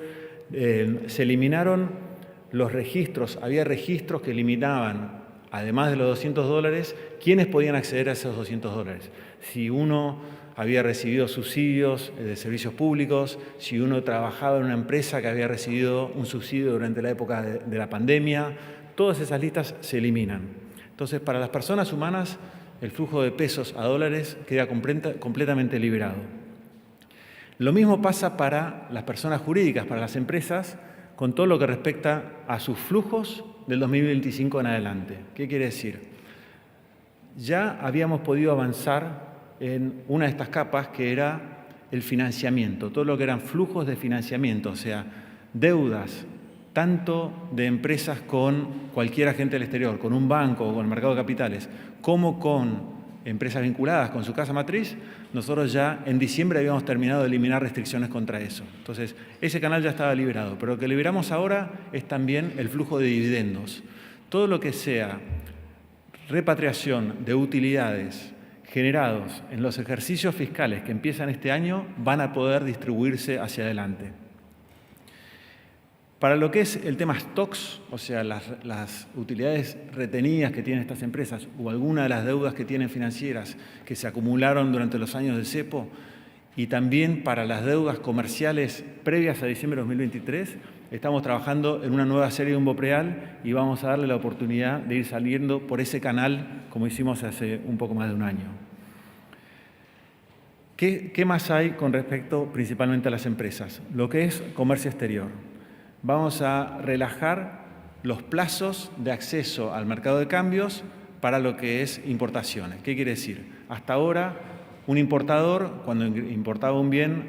B: Se eliminaron los registros, había registros que limitaban, además de los $200, quiénes podían acceder a esos $200. Si uno había recibido subsidios de servicios públicos, si uno trabajaba en una empresa que había recibido un subsidio durante la época de la pandemia, todas esas listas se eliminan. Entonces, para las personas humanas el flujo de pesos a dólares queda completamente liberado. Lo mismo pasa para las personas jurídicas, para las empresas, con todo lo que respecta a sus flujos del 2025 en adelante. ¿Qué quiere decir? Ya habíamos podido avanzar en una de estas capas, que era el financiamiento, todo lo que eran flujos de financiamiento, o sea, deudas, tanto de empresas con cualquier agente del exterior, con un banco o con el mercado de capitales, como con empresas vinculadas con su casa matriz. Nosotros ya en diciembre habíamos terminado de eliminar restricciones contra eso. Entonces, ese canal ya estaba liberado, pero lo que liberamos ahora es también el flujo de dividendos. Todo lo que sea repatriación de utilidades generados en los ejercicios fiscales que empiezan este año van a poder distribuirse hacia adelante. Para lo que es el tema stocks, o sea, las utilidades retenidas que tienen estas empresas o alguna de las deudas que tienen financieras que se acumularon durante los años del cepo, y también para las deudas comerciales previas a diciembre de 2023, estamos trabajando en una nueva serie de un BOPREAL y vamos a darle la oportunidad de ir saliendo por ese canal como hicimos hace un poco más de un año. ¿Qué más hay con respecto principalmente a las empresas? Lo que es comercio exterior. Vamos a relajar los plazos de acceso al mercado de cambios para lo que es importaciones. ¿Qué quiere decir? Hasta ahora, un importador, cuando importaba un bien,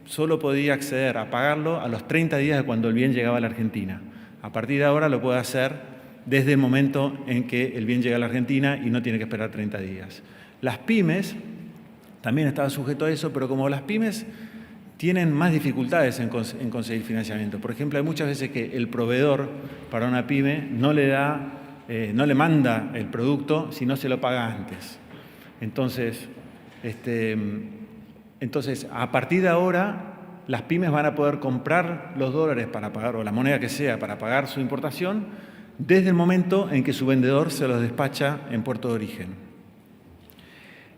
B: solo podía acceder a pagarlo a los 30 días de cuando el bien llegaba a la Argentina. A partir de ahora lo puede hacer desde el momento en que el bien llega a la Argentina y no tiene que esperar 30 días. Las pymes también estaban sujetas a eso, pero como las pymes tienen más dificultades en conseguir financiamiento. Por ejemplo, hay muchas veces que el proveedor para una pyme no le manda el producto si no se lo paga antes. Entonces, a partir de ahora, las pymes van a poder comprar los dólares para pagar, o la moneda que sea, para pagar su importación, desde el momento en que su vendedor se los despacha en puerto de origen.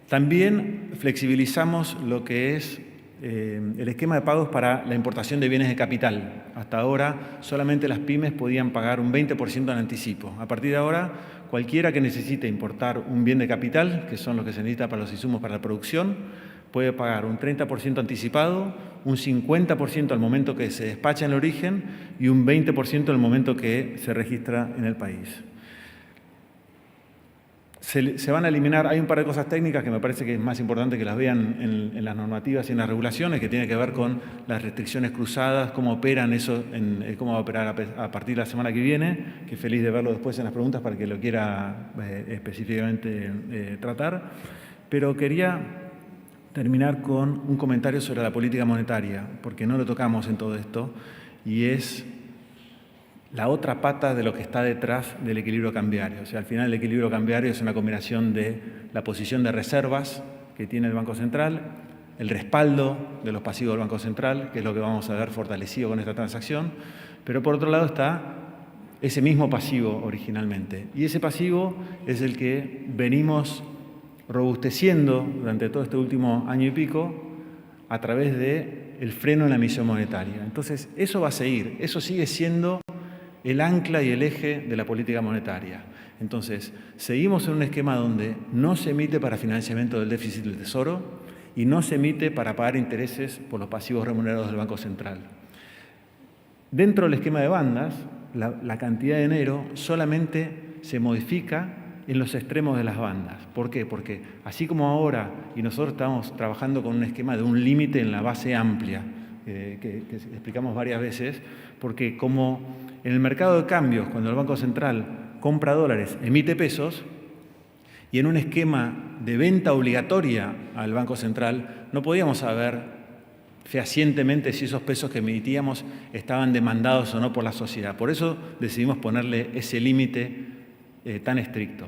B: También flexibilizamos lo que es el esquema de pagos para la importación de bienes de capital. Hasta ahora solamente las pymes podían pagar un 20% en anticipo. A partir de ahora, cualquiera que necesite importar un bien de capital, que son los que se necesita para los insumos para la producción, puede pagar un 30% anticipado, un 50% al momento que se despacha en el origen y un 20% al momento que se registra en el país. Se van a eliminar, hay un par de cosas técnicas que me parece que es más importante que las vean en las normativas y en las regulaciones, que tiene que ver con las restricciones cruzadas, cómo operan eso, cómo va a operar a partir de la semana que viene, que feliz de verlo después en las preguntas para que lo quiera específicamente tratar. Pero quería terminar con un comentario sobre la política monetaria, porque no lo tocamos en todo esto, y es la otra pata de lo que está detrás del equilibrio cambiario. O sea, al final el equilibrio cambiario es una combinación de la posición de reservas que tiene el Banco Central, el respaldo de los pasivos del Banco Central, que es lo que vamos a ver fortalecido con esta transacción, pero por otro lado está ese mismo pasivo originalmente. Y ese pasivo es el que venimos robusteciendo durante todo este último año y pico a través del freno en la emisión monetaria. Entonces, eso va a seguir, eso sigue siendo el ancla y el eje de la política monetaria. Entonces, seguimos en un esquema donde no se emite para financiamiento del déficit del Tesoro y no se emite para pagar intereses por los pasivos remunerados del Banco Central. Dentro del esquema de bandas, la cantidad de dinero solamente se modifica en los extremos de las bandas. ¿Por qué? Porque así como ahora, y nosotros estamos trabajando con un esquema de un límite en la base amplia, que explicamos varias veces, porque como en el mercado de cambios, cuando el Banco Central compra dólares, emite pesos, y en un esquema de venta obligatoria al Banco Central, no podíamos saber fehacientemente si esos pesos que emitíamos estaban demandados o no por la sociedad. Por eso decidimos ponerle ese límite tan estricto.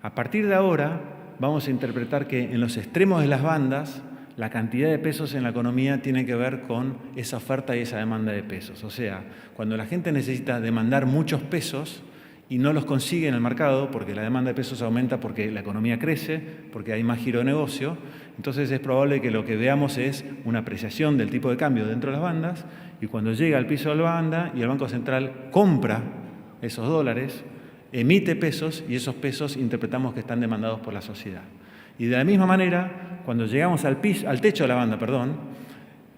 B: A partir de ahora, vamos a interpretar que en los extremos de las bandas, la cantidad de pesos en la economía tiene que ver con esa oferta y esa demanda de pesos. O sea, cuando la gente necesita demandar muchos pesos y no los consigue en el mercado porque la demanda de pesos aumenta porque la economía crece, porque hay más giro de negocio, entonces es probable que lo que veamos es una apreciación del tipo de cambio dentro de las bandas, y cuando llega al piso de la banda y el Banco Central compra esos dólares, emite pesos y esos pesos interpretamos que están demandados por la sociedad. Y de la misma manera, cuando llegamos al techo de la banda,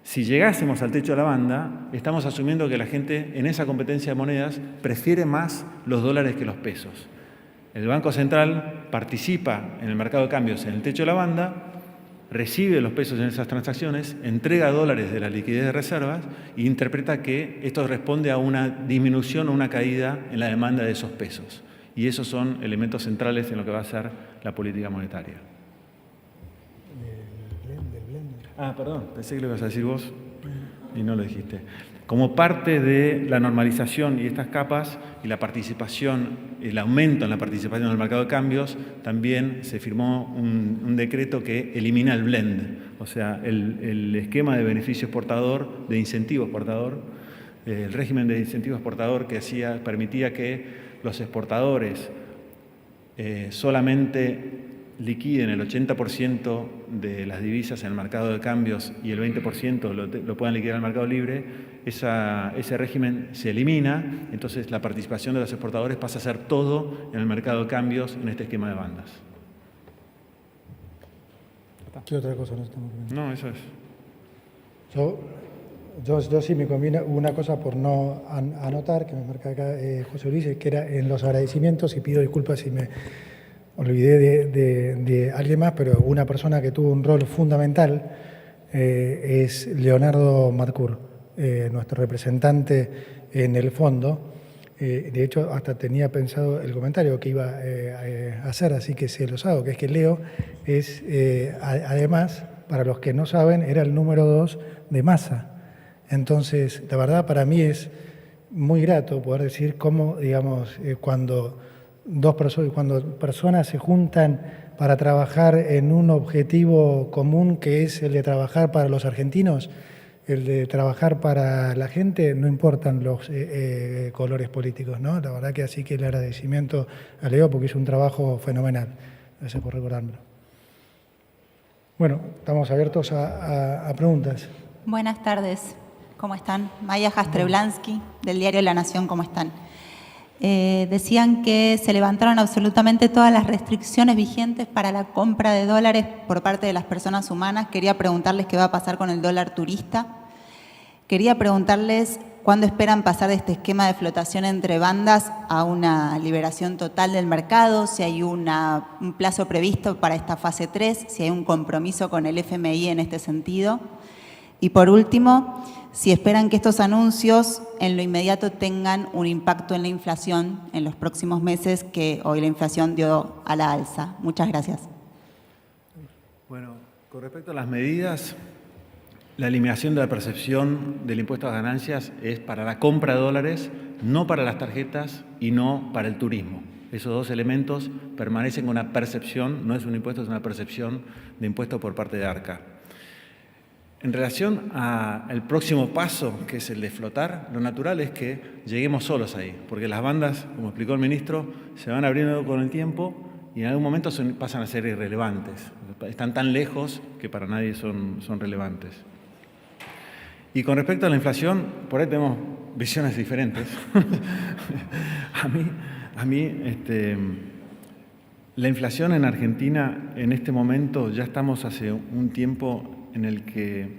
B: si llegásemos al techo de la banda, estamos asumiendo que la gente en esa competencia de monedas prefiere más los dólares que los pesos. El Banco Central participa en el mercado de cambios en el techo de la banda, recibe los pesos en esas transacciones, entrega dólares de la liquidez de reservas e interpreta que esto responde a una disminución o una caída en la demanda de esos pesos. Y esos son elementos centrales en lo que va a ser la política monetaria. Perdón, pensé que lo ibas a decir vos y no lo dijiste. Como parte de la normalización y estas capas y la participación, el aumento en la participación en el mercado de cambios, también se firmó un decreto que elimina el blend, o sea, el esquema de beneficio exportador, de incentivo exportador, el régimen de incentivo exportador que permitía que los exportadores solamente liquiden el 80% de las divisas en el mercado de cambios y el 20% lo puedan liquidar en el mercado libre, ese régimen se elimina, entonces la participación de los exportadores pasa a ser todo en el mercado de cambios en este esquema de bandas.
A: ¿Qué otra cosa no estamos viendo?
B: No, eso es.
A: Yo sí me conviene una cosa por no anotar, que me marca acá José Luis, que era en los agradecimientos, y pido disculpas si me olvidé de alguien más, pero una persona que tuvo un rol fundamental es Leonardo Marcour, nuestro representante en el fondo. De hecho, hasta tenía pensado el comentario que iba a hacer, así que se los hago, que es que Leo es, además, para los que no saben, era el número 2 de Massa. Entonces, la verdad, para mí es muy grato poder decir cómo, digamos, cuando personas se juntan para trabajar en un objetivo común, que es el de trabajar para los argentinos, el de trabajar para la gente, no importan los colores políticos, ¿no? La verdad que así que el agradecimiento a Leo porque hizo un trabajo fenomenal. Gracias por recordármelo. Bueno, estamos abiertos a preguntas.
C: Buenas tardes, ¿cómo están? Maya Jastreblansky, del diario La Nación, ¿cómo están? Decían que se levantaron absolutamente todas las restricciones vigentes para la compra de dólares por parte de las personas humanas. Quería preguntarles qué va a pasar con el dólar turista. Quería preguntarles cuándo esperan pasar de este esquema de flotación entre bandas a una liberación total del mercado, si hay un plazo previsto para esta fase 3, si hay un compromiso con el FMI en este sentido. Y por último, si esperan que estos anuncios en lo inmediato tengan un impacto en la inflación en los próximos meses, que hoy la inflación dio a la alza. Muchas gracias.
B: Bueno, con respecto a las medidas, la eliminación de la percepción del impuesto a las ganancias es para la compra de dólares, no para las tarjetas y no para el turismo. Esos dos elementos permanecen con una percepción, no es un impuesto, es una percepción de impuesto por parte de ARCA. En relación al próximo paso, que es el de flotar, lo natural es que lleguemos solos ahí, porque las bandas, como explicó el ministro, se van abriendo con el tiempo y en algún momento pasan a ser irrelevantes. Están tan lejos que para nadie son relevantes. Y con respecto a la inflación, por ahí tenemos visiones diferentes. a mí la inflación en Argentina, en este momento, ya estamos hace un tiempo en el que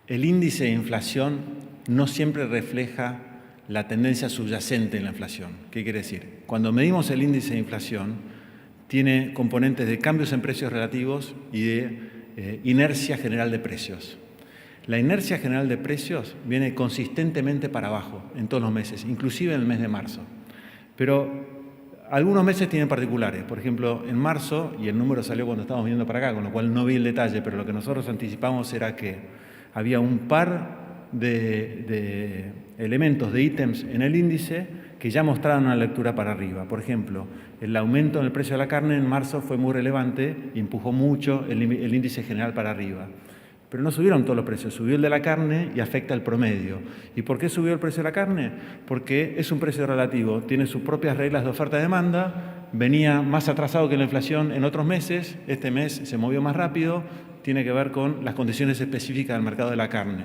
B: el índice de inflación no siempre refleja la tendencia subyacente en la inflación. ¿Qué quiere decir? Cuando medimos el índice de inflación, tiene componentes de cambios en precios relativos y de inercia general de precios. La inercia general de precios viene consistentemente para abajo en todos los meses, inclusive en el mes de marzo. Pero algunos meses tienen particulares. Por ejemplo, en marzo, y el número salió cuando estábamos viendo para acá, con lo cual no vi el detalle, pero lo que nosotros anticipamos era que había un par de elementos, de ítems en el índice que ya mostraban una lectura para arriba. Por ejemplo, el aumento en el precio de la carne en marzo fue muy relevante y empujó mucho el índice general para arriba. Pero no subieron todos los precios, subió el de la carne y afecta el promedio. ¿Y por qué subió el precio de la carne? Porque es un precio relativo, tiene sus propias reglas de oferta-demanda, venía más atrasado que la inflación en otros meses, este mes se movió más rápido, tiene que ver con las condiciones específicas del mercado de la carne.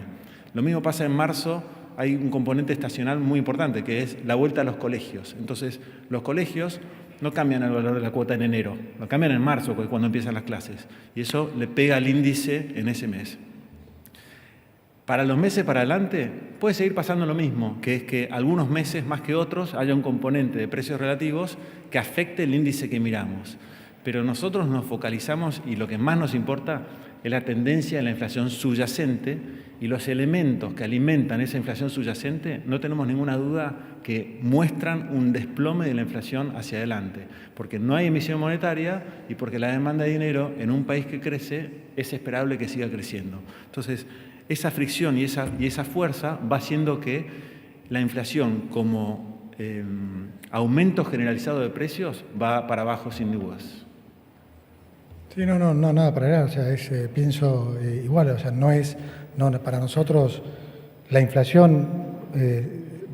B: Lo mismo pasa en marzo hay un componente estacional muy importante, que es la vuelta a los colegios. Entonces, los colegios no cambian el valor de la cuota en enero, lo cambian en marzo, que es cuando empiezan las clases. Y eso le pega al índice en ese mes. Para los meses para adelante puede seguir pasando lo mismo, que es que algunos meses más que otros haya un componente de precios relativos que afecte el índice que miramos. Pero nosotros nos focalizamos y lo que más nos importa es la tendencia de la inflación subyacente, y los elementos que alimentan esa inflación subyacente no tenemos ninguna duda que muestran un desplome de la inflación hacia adelante, porque no hay emisión monetaria y porque la demanda de dinero en un país que crece es esperable que siga creciendo. Entonces, esa fricción y esa fuerza va haciendo que la inflación como aumento generalizado de precios va para abajo sin dudas.
A: Sí, no, nada para nada. O sea, pienso igual. O sea, para nosotros la inflación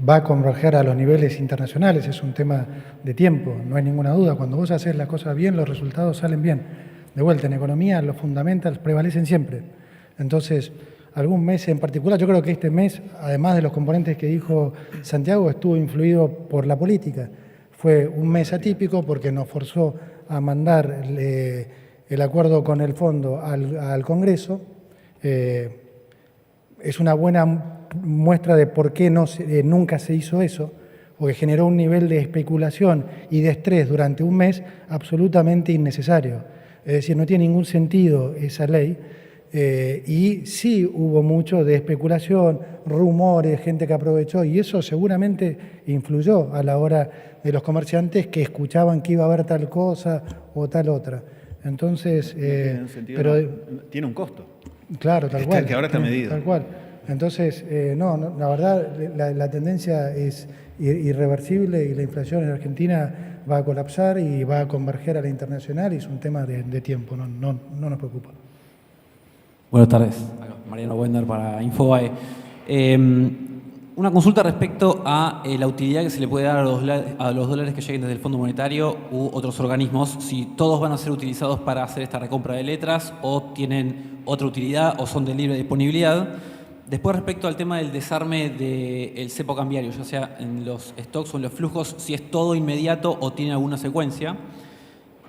A: va a converger a los niveles internacionales. Es un tema de tiempo, no hay ninguna duda. Cuando vos haces las cosas bien, los resultados salen bien. De vuelta, en economía los fundamentals prevalecen siempre. Entonces, algún mes en particular, yo creo que este mes, además de los componentes que dijo Santiago, estuvo influido por la política. Fue un mes atípico porque nos forzó a mandar el acuerdo con el fondo al Congreso. Es una buena muestra de por qué nunca se hizo eso, porque generó un nivel de especulación y de estrés durante un mes absolutamente innecesario. Es decir, no tiene ningún sentido esa ley. Y sí hubo mucho de especulación, rumores, gente que aprovechó, y eso seguramente influyó a la hora de los comerciantes que escuchaban que iba a haber tal cosa o tal otra. Entonces,
B: tiene un costo.
A: Claro, tal cual.
B: Que ahora está medido.
A: Tal cual. Entonces, la verdad, la tendencia es irreversible y la inflación en Argentina va a colapsar y va a converger a la internacional y es un tema de tiempo, no nos preocupa.
D: Buenas tardes, Mariano Wender para Infobae. Una consulta respecto a la utilidad que se le puede dar a los dólares que lleguen desde el Fondo Monetario u otros organismos, si todos van a ser utilizados para hacer esta recompra de letras o tienen otra utilidad o son de libre disponibilidad. Después, respecto al tema del desarme del cepo cambiario, ya sea en los stocks o en los flujos, si es todo inmediato o tiene alguna secuencia.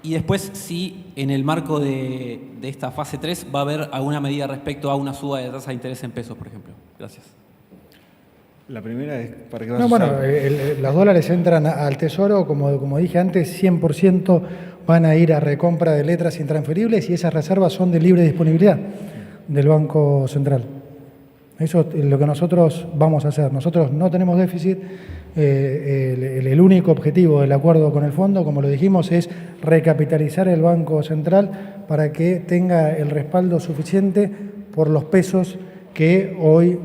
D: Y después, si en el marco de esta fase 3 va a haber alguna medida respecto a una suba de tasa de interés en pesos, por ejemplo. Gracias.
B: La primera es para qué vas a usar.
A: Los dólares entran al Tesoro, como dije antes, 100% van a ir a recompra de letras intransferibles y esas reservas son de libre disponibilidad del Banco Central. Eso es lo que nosotros vamos a hacer. Nosotros no tenemos déficit. El único objetivo del acuerdo con el fondo, como lo dijimos, es recapitalizar el Banco Central para que tenga el respaldo suficiente por los pesos que hoy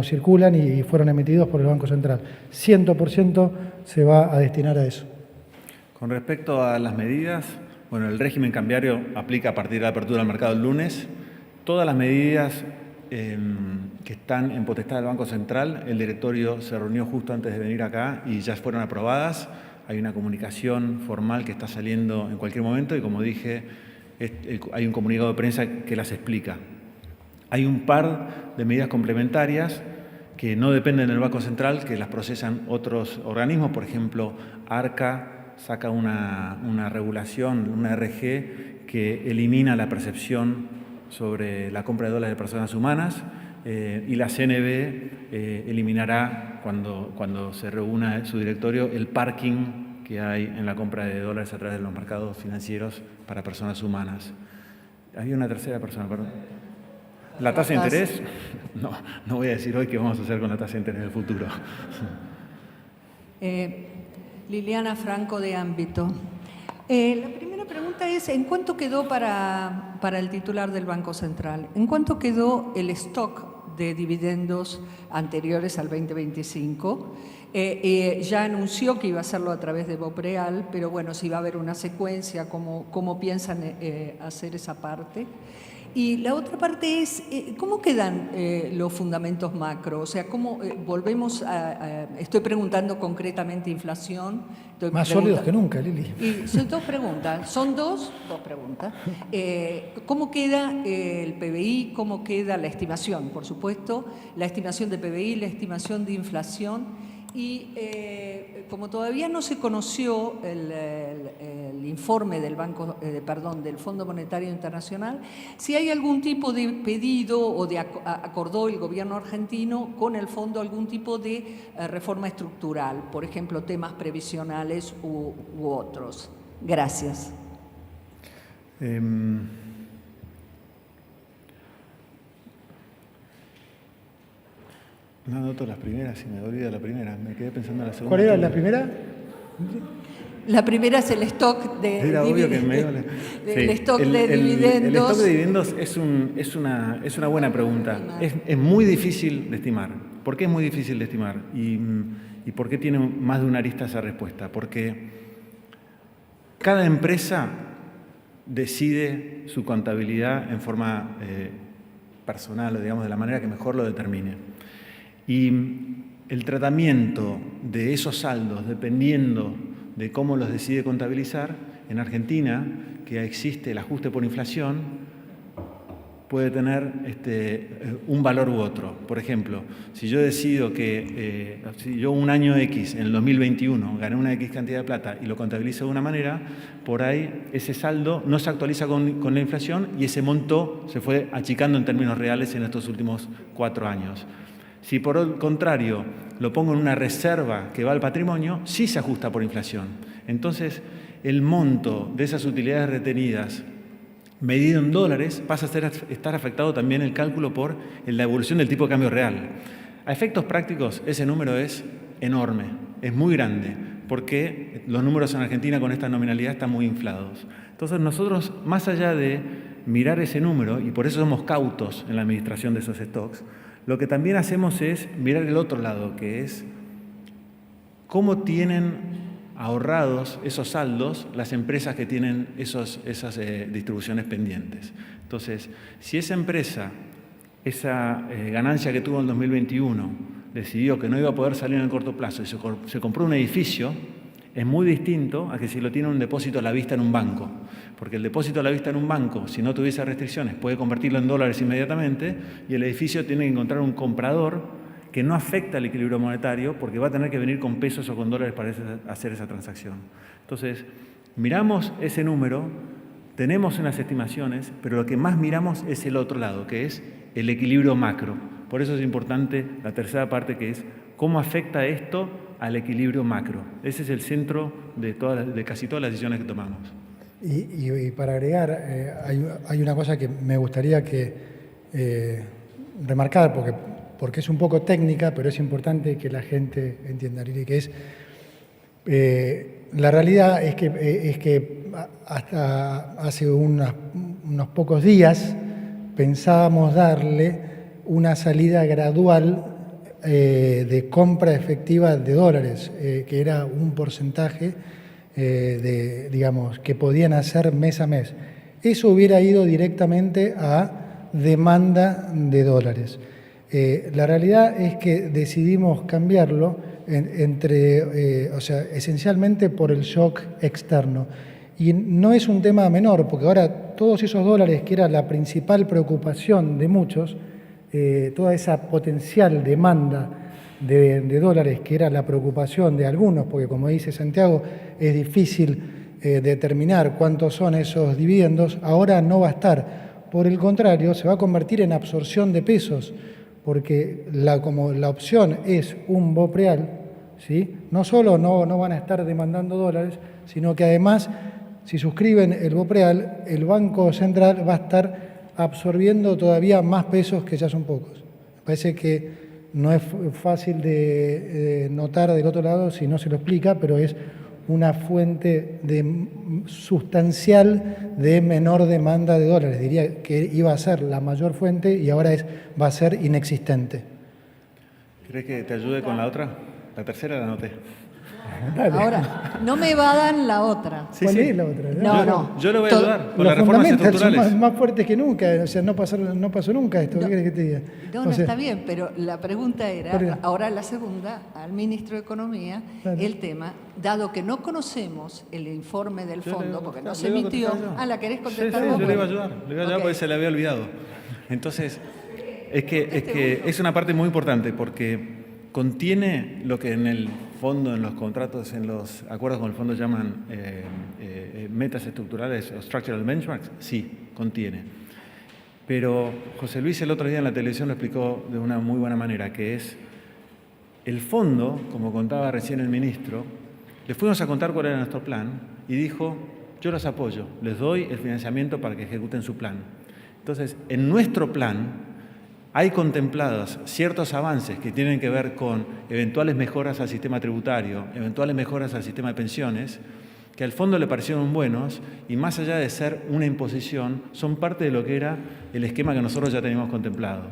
A: circulan y fueron emitidos por el Banco Central. 100% se va a destinar a eso.
B: Con respecto a las medidas, bueno, el régimen cambiario aplica a partir de la apertura del mercado el lunes. Todas las medidas que están en potestad del Banco Central, el directorio se reunió justo antes de venir acá y ya fueron aprobadas. Hay una comunicación formal que está saliendo en cualquier momento y, como dije, hay un comunicado de prensa que las explica. Hay un par de medidas complementarias que no dependen del Banco Central, que las procesan otros organismos. Por ejemplo, ARCA saca una regulación, una RG, que elimina la percepción sobre la compra de dólares de personas humanas y la CNB eliminará, cuando se reúna su directorio, el parking que hay en la compra de dólares a través de los mercados financieros para personas humanas. Había una tercera persona, perdón. ¿La tasa de interés? No voy a decir hoy qué vamos a hacer con la tasa de interés del futuro.
E: Liliana Franco, de Ámbito. La primera pregunta es, ¿en cuánto quedó para el titular del Banco Central? ¿En cuánto quedó el stock de dividendos anteriores al 2025? Ya anunció que iba a hacerlo a través de Bopreal, pero bueno, si va a haber una secuencia, ¿cómo piensan hacer esa parte? Y la otra parte es, ¿cómo quedan los fundamentos macro? O sea, ¿cómo volvemos estoy preguntando concretamente inflación.
A: Más sólidos que nunca, Lili.
E: Y son dos preguntas, dos preguntas. ¿Cómo queda el PBI? ¿Cómo queda la estimación? Por supuesto, la estimación de PBI, la estimación de inflación. Y como todavía no se conoció el informe del del Fondo Monetario Internacional, si hay algún tipo de pedido o acordó el gobierno argentino con el fondo algún tipo de reforma estructural, por ejemplo, temas previsionales u otros. Gracias.
B: No anoto las primeras, si me olvido la primera. Me quedé pensando en la segunda.
A: ¿Cuál era la primera?
E: La primera es el stock de
B: Era obvio que me iba
E: el stock de dividendos.
B: El stock de dividendos es una buena pregunta. Es muy difícil de estimar. ¿Por qué es muy difícil de estimar? ¿Y por qué tiene más de una arista esa respuesta? Porque cada empresa decide su contabilidad en forma personal, o digamos de la manera que mejor lo determine. Y el tratamiento de esos saldos, dependiendo de cómo los decide contabilizar, en Argentina, que existe el ajuste por inflación, puede tener un valor u otro. Por ejemplo, si yo decido que si yo un año X, en el 2021, gané una X cantidad de plata y lo contabilizo de una manera, por ahí ese saldo no se actualiza con la inflación y ese monto se fue achicando en términos reales en estos últimos 4 años. Si por el contrario lo pongo en una reserva que va al patrimonio, sí se ajusta por inflación. Entonces, el monto de esas utilidades retenidas medido en dólares pasa a estar afectado también el cálculo por la evolución del tipo de cambio real. A efectos prácticos, ese número es enorme, es muy grande, porque los números en Argentina con esta nominalidad están muy inflados. Entonces, nosotros, más allá de mirar ese número, y por eso somos cautos en la administración de esos stocks, lo que también hacemos es mirar el otro lado, que es cómo tienen ahorrados esos saldos las empresas que tienen esas distribuciones pendientes. Entonces, si esa empresa, esa ganancia que tuvo en el 2021, decidió que no iba a poder salir en el corto plazo y se compró un edificio, es muy distinto a que si lo tiene un depósito a la vista en un banco. Porque el depósito a la vista en un banco, si no tuviese restricciones, puede convertirlo en dólares inmediatamente y el edificio tiene que encontrar un comprador que no afecta el equilibrio monetario porque va a tener que venir con pesos o con dólares para hacer esa transacción. Entonces, miramos ese número, tenemos unas estimaciones, pero lo que más miramos es el otro lado, que es el equilibrio macro. Por eso es importante la tercera parte, que es cómo afecta esto al equilibrio macro. Ese es el centro de casi todas las decisiones que tomamos.
A: Y para agregar, hay una cosa que me gustaría remarcar, porque es un poco técnica, pero es importante que la gente entienda, Lili, que es, la realidad es que hasta hace unos pocos días pensábamos darle una salida gradual de compra efectiva de dólares, que era un porcentaje digamos, que podían hacer mes a mes. Eso hubiera ido directamente a demanda de dólares. La realidad es que decidimos cambiarlo o sea, esencialmente por el shock externo. Y no es un tema menor, porque ahora todos esos dólares, que era la principal preocupación de muchos, toda esa potencial demanda de dólares, que era la preocupación de algunos, porque como dice Santiago, es difícil determinar cuántos son esos dividendos, ahora no va a estar. Por el contrario, se va a convertir en absorción de pesos, porque como la opción es un BOP real, ¿sí? No solo no van a estar demandando dólares, sino que además, si suscriben el BOP real, el Banco Central va a estar absorbiendo todavía más pesos, que ya son pocos. Me parece que no es fácil de notar del otro lado si no se lo explica, pero es una fuente sustancial de menor demanda de dólares. Diría que iba a ser la mayor fuente y ahora va a ser inexistente.
B: ¿Crees que te ayude con la otra? La tercera la anoté.
A: Dale.
E: Ahora, no me evadan la otra.
B: Sí,
A: ¿Cuál
B: sí.
A: es la otra?
E: No.
B: Yo lo voy a
E: Todo-
B: ayudar con
A: Los
B: las reformas
A: fundamentals son
B: estructurales.
A: más fuertes que nunca, o sea, no pasó nunca esto, ¿qué querés que te diga?
E: No,
A: O
E: no
A: sea,
E: está bien, pero la pregunta
A: ¿Por qué?
E: era, ahora la segunda, al ministro de Economía,
A: Claro.
E: el tema, dado que no conocemos el informe del
B: Yo le
E: fondo,
B: digo,
E: porque
B: claro,
E: no
B: le
E: se
B: iba a
E: emitió,
B: contestar yo.
E: ¿la querés
B: Sí,
E: contestar
B: sí,
E: vos?
B: yo le iba a ayudar
E: Ok.
B: porque se le había olvidado. Entonces, es que es una parte muy importante porque contiene lo que en el fondo, en los contratos, en los acuerdos con el fondo llaman metas estructurales o structural benchmarks, sí, contiene. Pero José Luis el otro día en la televisión lo explicó de una muy buena manera, que es el fondo, como contaba recién el ministro, le fuimos a contar cuál era nuestro plan y dijo, yo los apoyo, les doy el financiamiento para que ejecuten su plan. Entonces, en nuestro plan hay contemplados ciertos avances que tienen que ver con eventuales mejoras al sistema tributario, eventuales mejoras al sistema de pensiones, que al fondo le parecieron buenos y más allá de ser una imposición, son parte de lo que era el esquema que nosotros ya teníamos contemplado.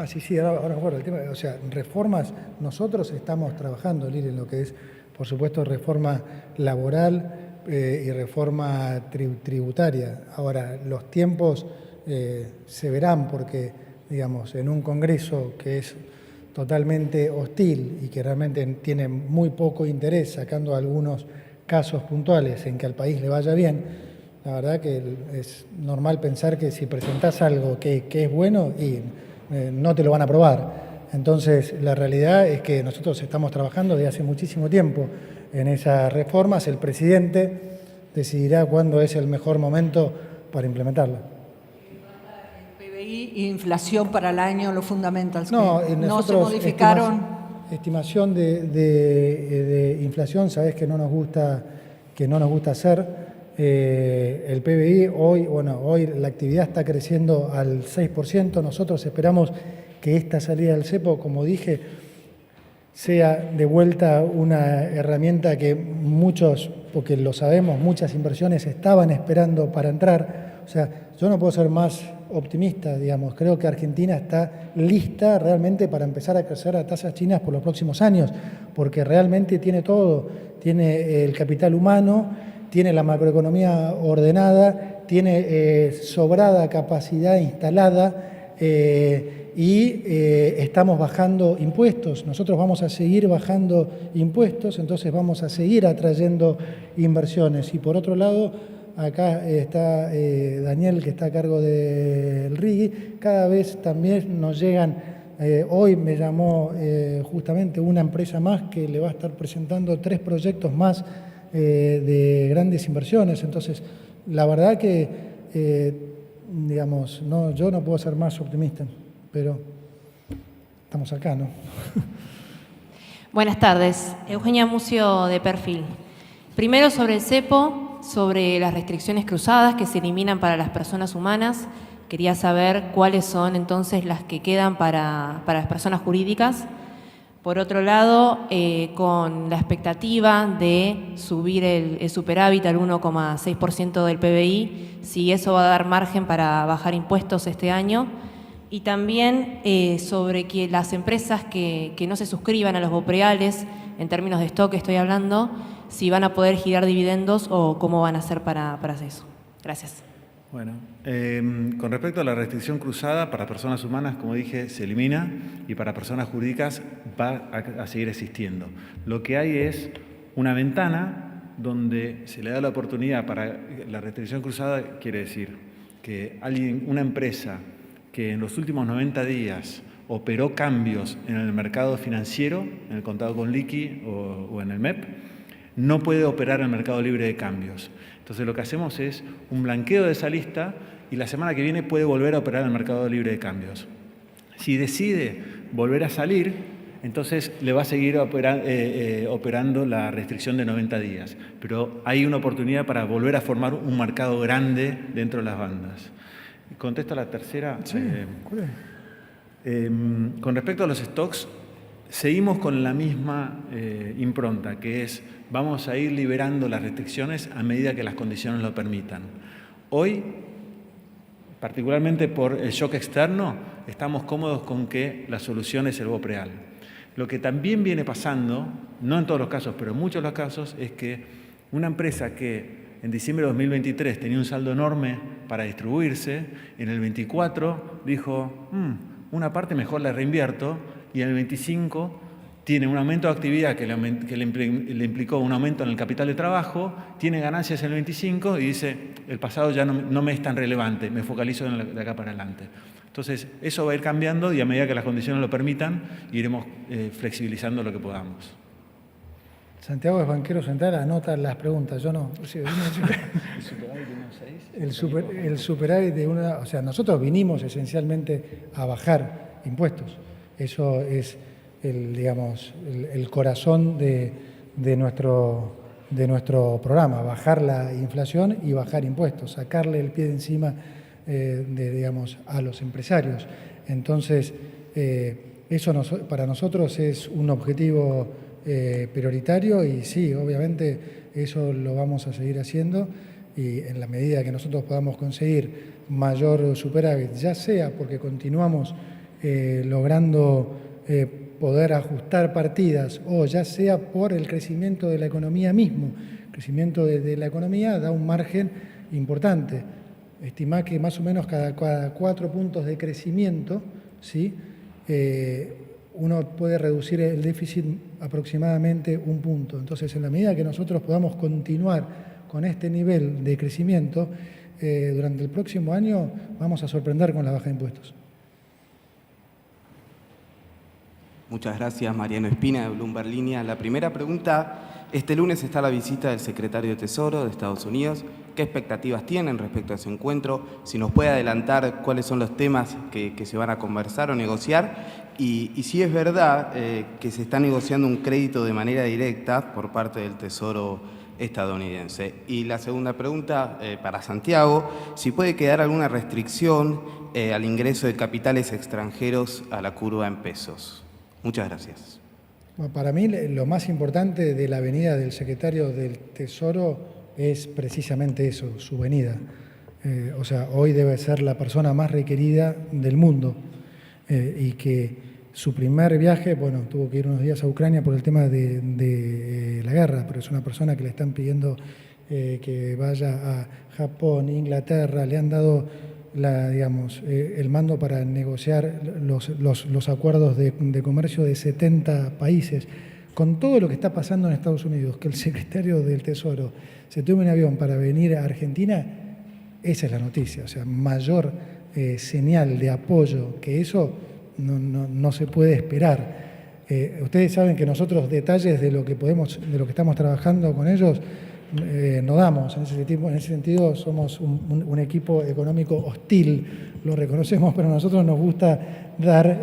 A: sí, ahora bueno, el tema, o sea, reformas, nosotros estamos trabajando, Lili, en lo que es, por supuesto, reforma laboral y reforma tributaria. Ahora, los tiempos se verán porque, digamos, en un Congreso que es totalmente hostil y que realmente tiene muy poco interés, sacando algunos casos puntuales en que al país le vaya bien, la verdad que es normal pensar que si presentás algo que es bueno y no te lo van a aprobar. Entonces, la realidad es que nosotros estamos trabajando desde hace muchísimo tiempo en esas reformas. El presidente decidirá cuándo es el mejor momento para implementarla.
E: PBI e inflación para el año, los fundamentals,
A: No,
E: que no se
A: nosotros
E: modificaron.
A: estimación de inflación, sabés que no nos gusta hacer. El PBI hoy la actividad está creciendo al 6%. Nosotros esperamos que esta salida del cepo, como dije, sea de vuelta una herramienta que muchos, porque lo sabemos, muchas inversiones estaban esperando para entrar. O sea, yo no puedo ser más optimista, digamos. Creo que Argentina está lista realmente para empezar a crecer a tasas chinas por los próximos años, porque realmente tiene todo. Tiene el capital humano, tiene la macroeconomía ordenada, tiene sobrada capacidad instalada y estamos bajando impuestos. Nosotros vamos a seguir bajando impuestos, entonces vamos a seguir atrayendo inversiones. Y por otro lado, acá está Daniel, que está a cargo del RIGI. Cada vez también nos llegan, hoy me llamó justamente una empresa más que le va a estar presentando 3 proyectos más de grandes inversiones. Entonces, la verdad que, digamos, yo no puedo ser más optimista, pero estamos acá, ¿no?
F: Buenas tardes. Eugenia Mucio, de Perfil. Primero sobre el cepo, sobre las restricciones cruzadas que se eliminan para las personas humanas. Quería saber cuáles son entonces las que quedan para las personas jurídicas. Por otro lado, con la expectativa de subir el superávit al 1,6% del PBI, si eso va a dar margen para bajar impuestos este año. Y también sobre que las empresas que no se suscriban a los BOPREALES, en términos de stock estoy hablando, si van a poder girar dividendos o cómo van a hacer para eso. Gracias.
B: Bueno, con respecto a la restricción cruzada, para personas humanas, como dije, se elimina y para personas jurídicas va a seguir existiendo. Lo que hay es una ventana donde se le da la oportunidad para la restricción cruzada, quiere decir que una empresa que en los últimos 90 días operó cambios en el mercado financiero, en el contado con liqui o en el MEP, no puede operar en el mercado libre de cambios. Entonces lo que hacemos es un blanqueo de esa lista y la semana que viene puede volver a operar en el mercado libre de cambios. Si decide volver a salir, entonces le va a seguir operando la restricción de 90 días. Pero hay una oportunidad para volver a formar un mercado grande dentro de las bandas. Contesto a la tercera.
A: Sí,
B: con respecto a los stocks, seguimos con la misma impronta, que es vamos a ir liberando las restricciones a medida que las condiciones lo permitan. Hoy, particularmente por el shock externo, estamos cómodos con que la solución es el BOPREAL. Lo que también viene pasando, no en todos los casos, pero en muchos de los casos, es que una empresa que en diciembre de 2023 tenía un saldo enorme para distribuirse, en el 24 dijo, una parte mejor la reinvierto, y en el 25 tiene un aumento de actividad que le implicó un aumento en el capital de trabajo, tiene ganancias en el 25 y dice, el pasado ya no me es tan relevante, me focalizo en de acá para adelante. Entonces, eso va a ir cambiando y a medida que las condiciones lo permitan, iremos flexibilizando lo que podamos.
A: Santiago es banquero central, anota las preguntas, yo no. O sea, el superávit de una... O sea, nosotros vinimos esencialmente a bajar impuestos. Eso es el corazón de nuestro programa, bajar la inflación y bajar impuestos, sacarle el pie de encima a los empresarios. Entonces, eso para nosotros es un objetivo prioritario y sí, obviamente eso lo vamos a seguir haciendo y en la medida que nosotros podamos conseguir mayor superávit, ya sea porque continuamos logrando poder ajustar partidas o ya sea por el crecimiento de la economía mismo. El crecimiento de la economía da un margen importante. Estimá que más o menos cada 4 puntos de crecimiento, ¿sí? Uno puede reducir el déficit aproximadamente 1 punto. Entonces, en la medida que nosotros podamos continuar con este nivel de crecimiento, durante el próximo año vamos a sorprender con la baja de impuestos.
G: Muchas gracias, Mariano Espina, de Bloomberg Línea. La primera pregunta, este lunes está la visita del secretario de Tesoro de Estados Unidos. ¿Qué expectativas tienen respecto a ese encuentro? Si nos puede adelantar cuáles son los temas que se van a conversar o negociar. Y si es verdad que se está negociando un crédito de manera directa por parte del Tesoro estadounidense. Y la segunda pregunta para Santiago, si puede quedar alguna restricción al ingreso de capitales extranjeros a la curva en pesos. Muchas gracias.
A: Bueno, para mí lo más importante de la venida del secretario del Tesoro es precisamente eso, su venida. O sea, hoy debe ser la persona más requerida del mundo y que su primer viaje, bueno, tuvo que ir unos días a Ucrania por el tema de la guerra, pero es una persona que le están pidiendo que vaya a Japón, Inglaterra, le han dado el mando para negociar los acuerdos de comercio de 70 países. Con todo lo que está pasando en Estados Unidos, que el secretario del Tesoro se tome un avión para venir a Argentina, esa es la noticia. O sea, mayor señal de apoyo que eso no se puede esperar. Ustedes saben que nosotros detalles de lo que estamos trabajando con ellos no damos. En ese sentido somos un equipo económico hostil, lo reconocemos, pero a nosotros nos gusta dar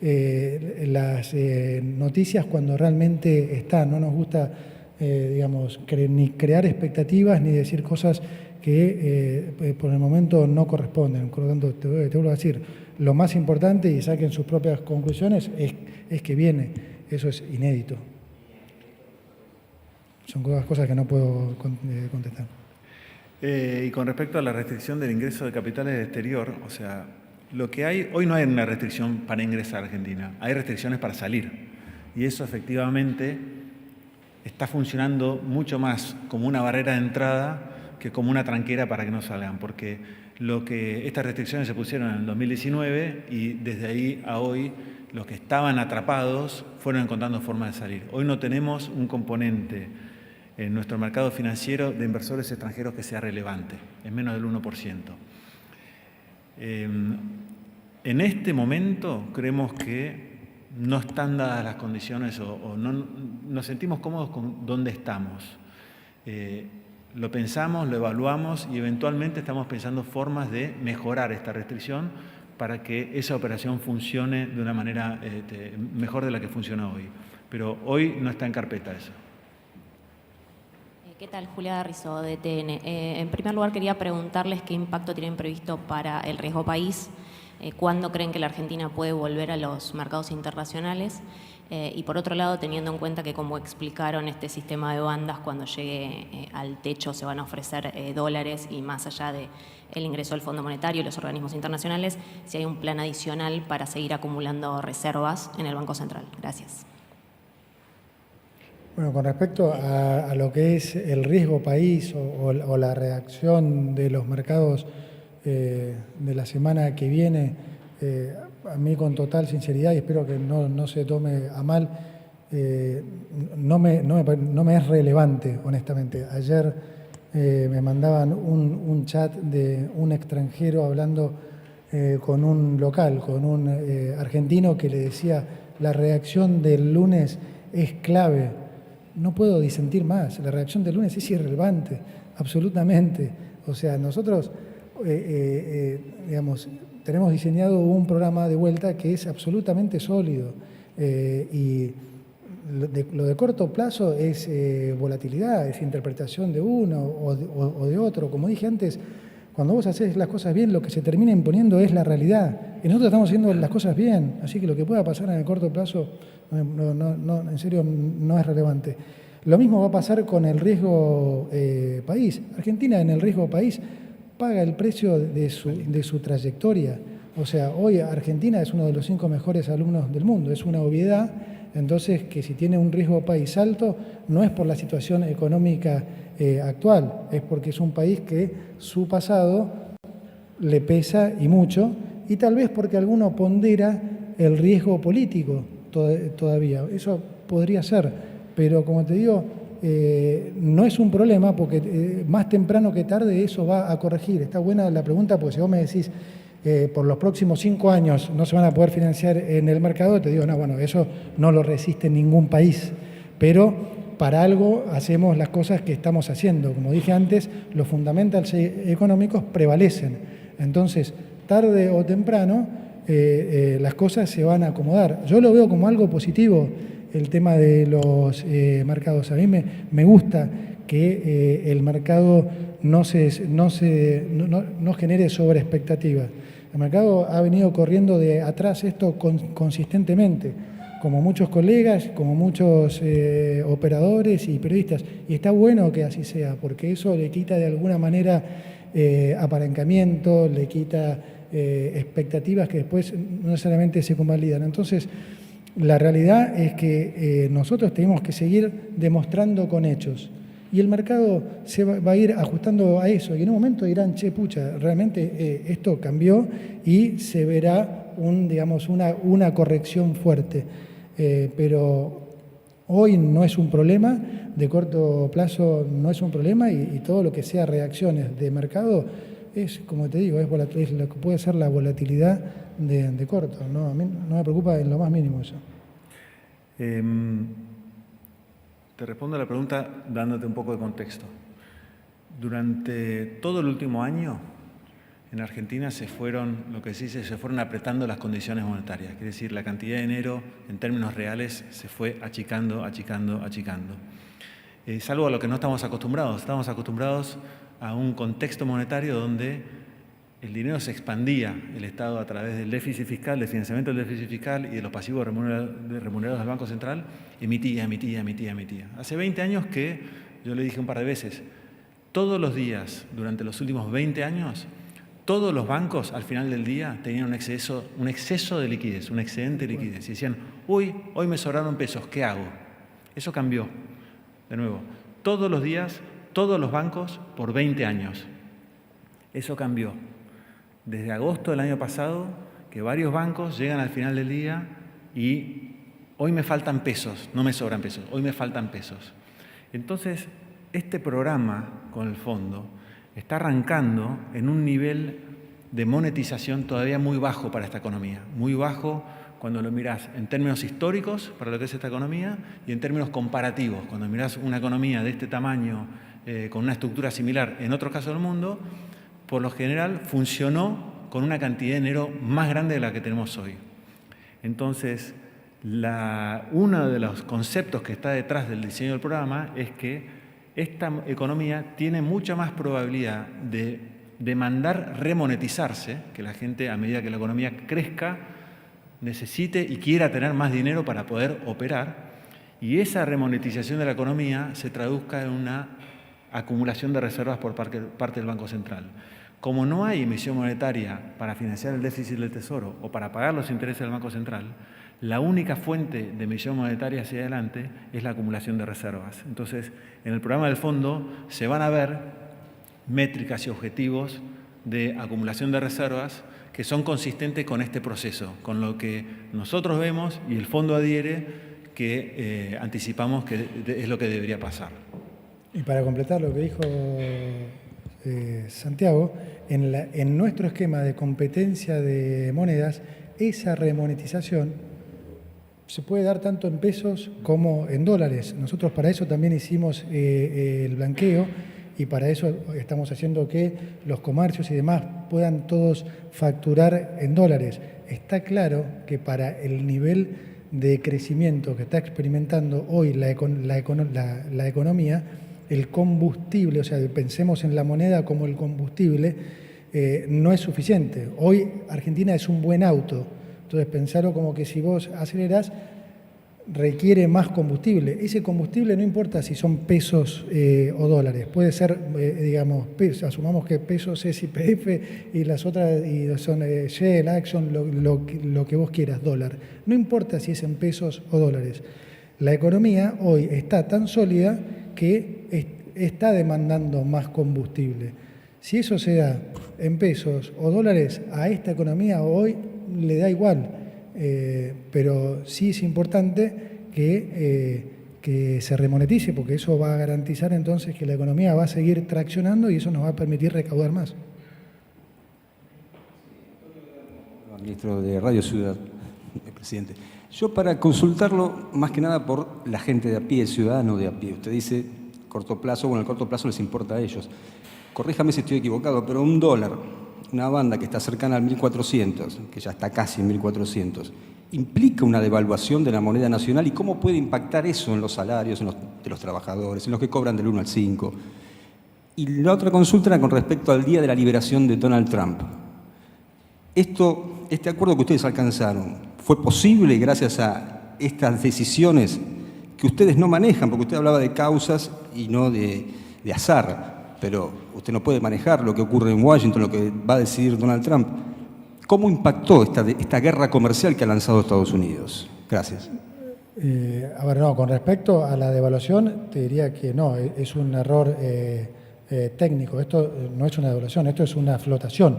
A: las noticias cuando realmente están. No nos gusta, ni crear expectativas ni decir cosas que por el momento no corresponden. Por lo tanto, te vuelvo a decir, lo más importante, y saquen sus propias conclusiones, es que viene. Eso es inédito. Son cosas que no puedo contestar.
B: Y con respecto a la restricción del ingreso de capitales del exterior, o sea, lo que hay, hoy no hay una restricción para ingresar a Argentina, hay restricciones para salir. Y eso efectivamente está funcionando mucho más como una barrera de entrada que como una tranquera para que no salgan, porque estas restricciones se pusieron en el 2019 y desde ahí a hoy los que estaban atrapados fueron encontrando formas de salir. Hoy no tenemos un componente en nuestro mercado financiero de inversores extranjeros que sea relevante, es menos del 1%. En este momento creemos que no están dadas las condiciones o no nos sentimos cómodos con dónde estamos. Lo pensamos, lo evaluamos y eventualmente estamos pensando formas de mejorar esta restricción para que esa operación funcione de una manera mejor de la que funciona hoy. Pero hoy no está en carpeta eso.
F: ¿Qué tal? Julia Darrizo, de TN. En primer lugar, quería preguntarles qué impacto tienen previsto para el riesgo país ¿Cuándo creen que la Argentina puede volver a los mercados internacionales? Y por otro lado, teniendo en cuenta que, como explicaron, este sistema de bandas, cuando llegue al techo se van a ofrecer dólares, y más allá del ingreso al Fondo Monetario y los organismos internacionales, si hay un plan adicional para seguir acumulando reservas en el Banco Central. Gracias.
A: Bueno, con respecto a lo que es el riesgo país o la reacción de los mercados de la semana que viene, a mí con total sinceridad, y espero que no se tome a mal, no me es relevante, honestamente. Ayer me mandaban un chat de un extranjero hablando con un local, con un argentino, que le decía: la reacción del lunes es clave. No puedo disentir más, la reacción del lunes es irrelevante, absolutamente. O sea, nosotros, digamos, tenemos diseñado un programa de vuelta que es absolutamente sólido, y lo de corto plazo es volatilidad, es interpretación de uno o de otro. Como dije antes, cuando vos haces las cosas bien, lo que se termina imponiendo es la realidad. Y nosotros estamos haciendo las cosas bien, así que lo que pueda pasar en el corto plazo, en serio, no es relevante. Lo mismo va a pasar con el riesgo país. Argentina, en el riesgo país, paga el precio de su trayectoria. O sea, hoy Argentina es uno de los 5 mejores alumnos del mundo, es una obviedad. Entonces, que si tiene un riesgo país alto, no es por la situación económica actual, es porque es un país que su pasado le pesa y mucho, y tal vez porque alguno pondera el riesgo político todavía. Eso podría ser, pero como te digo, no es un problema, porque más temprano que tarde eso va a corregir. Está buena la pregunta, porque si vos me decís por los próximos 5 años no se van a poder financiar en el mercado, te digo, no, bueno, eso no lo resiste ningún país, pero para algo hacemos las cosas que estamos haciendo. Como dije antes, los fundamentals económicos prevalecen. Entonces, tarde o temprano, las cosas se van a acomodar. Yo lo veo como algo positivo, el tema de los mercados. A mí me gusta que el mercado no genere sobreexpectativas. El mercado ha venido corriendo de atrás esto consistentemente, como muchos colegas, como muchos operadores y periodistas. Y está bueno que así sea, porque eso le quita de alguna manera apalancamiento, le quita expectativas que después no necesariamente se convalidan. Entonces, la realidad es que nosotros tenemos que seguir demostrando con hechos. Y el mercado se va a ir ajustando a eso. Y en un momento dirán, che, pucha, realmente esto cambió, y se verá una corrección fuerte. Pero hoy no es un problema, de corto plazo no es un problema, y todo lo que sea reacciones de mercado es, como te digo, es lo que puede ser la volatilidad de corto. ¿No? A mí no me preocupa en lo más mínimo eso.
B: Te respondo a la pregunta dándote un poco de contexto. Durante todo el último año, en Argentina se fueron apretando las condiciones monetarias. Quiere decir, la cantidad de dinero en términos reales se fue achicando. Es algo a lo que no estamos acostumbrados. Estamos acostumbrados a un contexto monetario donde el dinero se expandía, el Estado, a través del déficit fiscal, del financiamiento del déficit fiscal y de los pasivos remunerados del Banco Central, emitía. Hace 20 años que, yo le dije un par de veces, todos los días, durante los últimos 20 años, todos los bancos al final del día tenían un exceso de liquidez, un excedente de liquidez. Y decían, hoy me sobraron pesos, ¿qué hago? Eso cambió. De nuevo, todos los días, todos los bancos por 20 años. Eso cambió. Desde agosto del año pasado, que varios bancos llegan al final del día y hoy me faltan pesos, no me sobran pesos, hoy me faltan pesos. Entonces, este programa con el fondo está arrancando en un nivel de monetización todavía muy bajo para esta economía, muy bajo cuando lo mirás en términos históricos para lo que es esta economía y en términos comparativos. Cuando mirás una economía de este tamaño, con una estructura similar en otros casos del mundo, por lo general funcionó con una cantidad de dinero más grande de la que tenemos hoy. Entonces, uno de los conceptos que está detrás del diseño del programa es que esta economía tiene mucha más probabilidad de demandar remonetizarse, que la gente, a medida que la economía crezca, necesite y quiera tener más dinero para poder operar, y esa remonetización de la economía se traduzca en una acumulación de reservas por parte del Banco Central. Como no hay emisión monetaria para financiar el déficit del Tesoro o para pagar los intereses del Banco Central, la única fuente de emisión monetaria hacia adelante es la acumulación de reservas. Entonces, en el programa del fondo se van a ver métricas y objetivos de acumulación de reservas que son consistentes con este proceso, con lo que nosotros vemos y el fondo adhiere, que anticipamos que es lo que debería pasar.
A: Y para completar lo que dijo Santiago, en nuestro esquema de competencia de monedas, esa remonetización se puede dar tanto en pesos como en dólares. Nosotros para eso también hicimos el blanqueo y para eso estamos haciendo que los comercios y demás puedan todos facturar en dólares. Está claro que para el nivel de crecimiento que está experimentando hoy la economía, el combustible, o sea, pensemos en la moneda como el combustible, no es suficiente. Hoy Argentina es un buen auto, entonces pensarlo como que si vos acelerás, requiere más combustible. Ese combustible no importa si son pesos o dólares, puede ser, digamos, pesos, asumamos que pesos es YPF y las otras y son Shell, Action, lo que vos quieras, dólar. No importa si es en pesos o dólares. La economía hoy está tan sólida que está demandando más combustible. Si eso se da en pesos o dólares, a esta economía hoy le da igual. Pero sí es importante que se remonetice, porque eso va a garantizar entonces que la economía va a seguir traccionando y eso nos va a permitir recaudar más.
H: Ministro de Radio Ciudad, presidente. Yo para consultarlo, más que nada por la gente de a pie, el ciudadano de a pie. Usted dice corto plazo, bueno, el corto plazo les importa a ellos. Corríjame si estoy equivocado, pero un dólar, una banda que está cercana al 1.400, que ya está casi en 1.400, ¿implica una devaluación de la moneda nacional? ¿Y cómo puede impactar eso en los salarios de los trabajadores, en los que cobran del 1 al 5? Y la otra consulta era con respecto al día de la liberación de Donald Trump. Este acuerdo que ustedes alcanzaron, ¿fue posible gracias a estas decisiones que ustedes no manejan? Porque usted hablaba de causas y no de azar. Pero usted no puede manejar lo que ocurre en Washington, lo que va a decidir Donald Trump. ¿Cómo impactó esta guerra comercial que ha lanzado Estados Unidos? Gracias.
A: A ver, no, con respecto a la devaluación, te diría que no, es un error técnico. Esto no es una devaluación, esto es una flotación.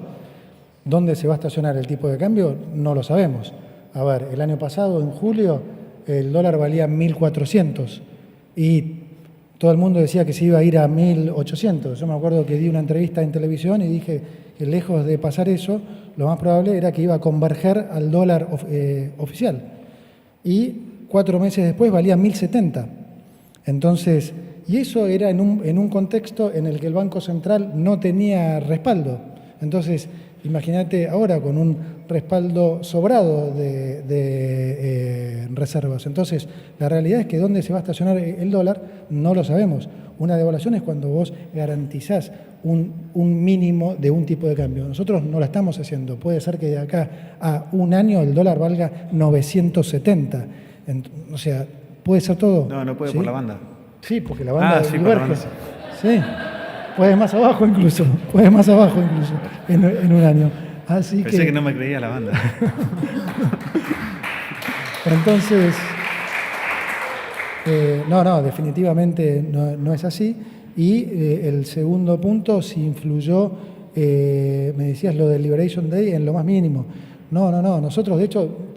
A: ¿Dónde se va a estacionar el tipo de cambio? No lo sabemos. A ver, el año pasado, en julio, el dólar valía 1.400 y todo el mundo decía que se iba a ir a 1.800. Yo me acuerdo que di una entrevista en televisión y dije que lejos de pasar eso, lo más probable era que iba a converger al dólar oficial. Y 4 meses después valía 1.070. Entonces, y eso era en un contexto en el que el Banco Central no tenía respaldo. Entonces, imagínate ahora con un respaldo sobrado de reservas. Entonces, la realidad es que dónde se va a estacionar el dólar no lo sabemos. Una devaluación es cuando vos garantizás un mínimo de un tipo de cambio. Nosotros no lo estamos haciendo. Puede ser que de acá a un año el dólar valga 970. O sea, ¿puede ser todo?
B: No puede, ¿sí? Por la banda.
A: Sí, porque la banda
B: diverge.
A: Sí, puede más abajo incluso. En un año. Así
B: Pensé que no me creía la banda.
A: Entonces, no, definitivamente no es así. Y el segundo punto, si influyó, me decías lo del Liberation Day en lo más mínimo. No, nosotros de hecho,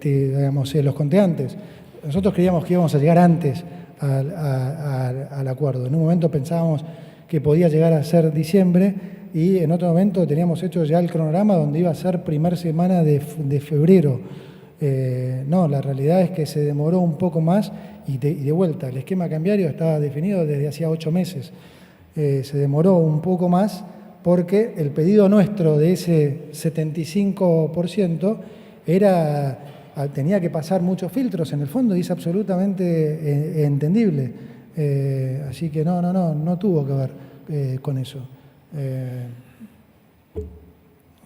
A: digamos, los conté antes, nosotros creíamos que íbamos a llegar antes al acuerdo. En un momento pensábamos que podía llegar a ser diciembre y en otro momento teníamos hecho ya el cronograma donde iba a ser primera semana de febrero. No, la realidad es que se demoró un poco más y de vuelta, el esquema cambiario estaba definido desde hacía 8 meses. Se demoró un poco más porque el pedido nuestro de ese 75% tenía que pasar muchos filtros en el fondo y es absolutamente entendible. Así que no tuvo que ver con eso.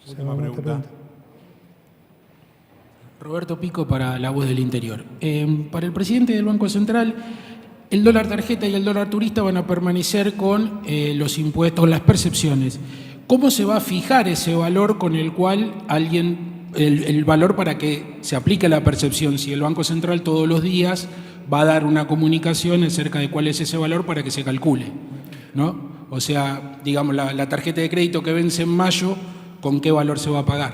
I: Última pregunta.
J: Roberto Pico para La Voz del Interior. Para el presidente del Banco Central, el dólar tarjeta y el dólar turista van a permanecer con los impuestos, las percepciones. ¿Cómo se va a fijar ese valor con el cual el valor para que se aplique la percepción? Si el Banco Central todos los días va a dar una comunicación acerca de cuál es ese valor para que se calcule, ¿no? O sea, digamos, la tarjeta de crédito que vence en mayo, ¿con qué valor se va a pagar?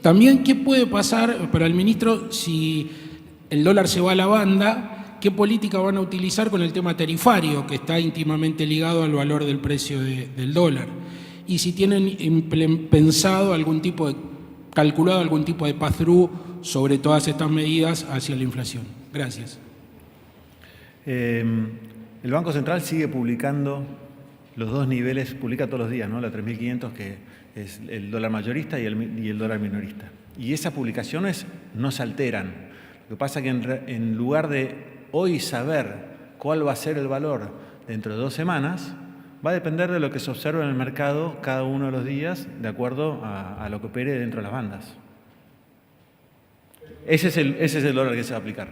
J: También, ¿qué puede pasar para el ministro si el dólar se va a la banda? ¿Qué política van a utilizar con el tema tarifario, que está íntimamente ligado al valor del precio del dólar? Y si tienen pensado calculado algún tipo de pass-through sobre todas estas medidas hacia la inflación. Gracias.
B: El Banco Central sigue publicando los dos niveles, publica todos los días, ¿no? La 3.500, que es el dólar mayorista y el dólar minorista. Y esas publicaciones no se alteran. Lo que pasa es que en lugar de hoy saber cuál va a ser el valor dentro de 2 semanas, va a depender de lo que se observa en el mercado cada uno de los días, de acuerdo a lo que opere dentro de las bandas. Ese es el dólar que se va a aplicar.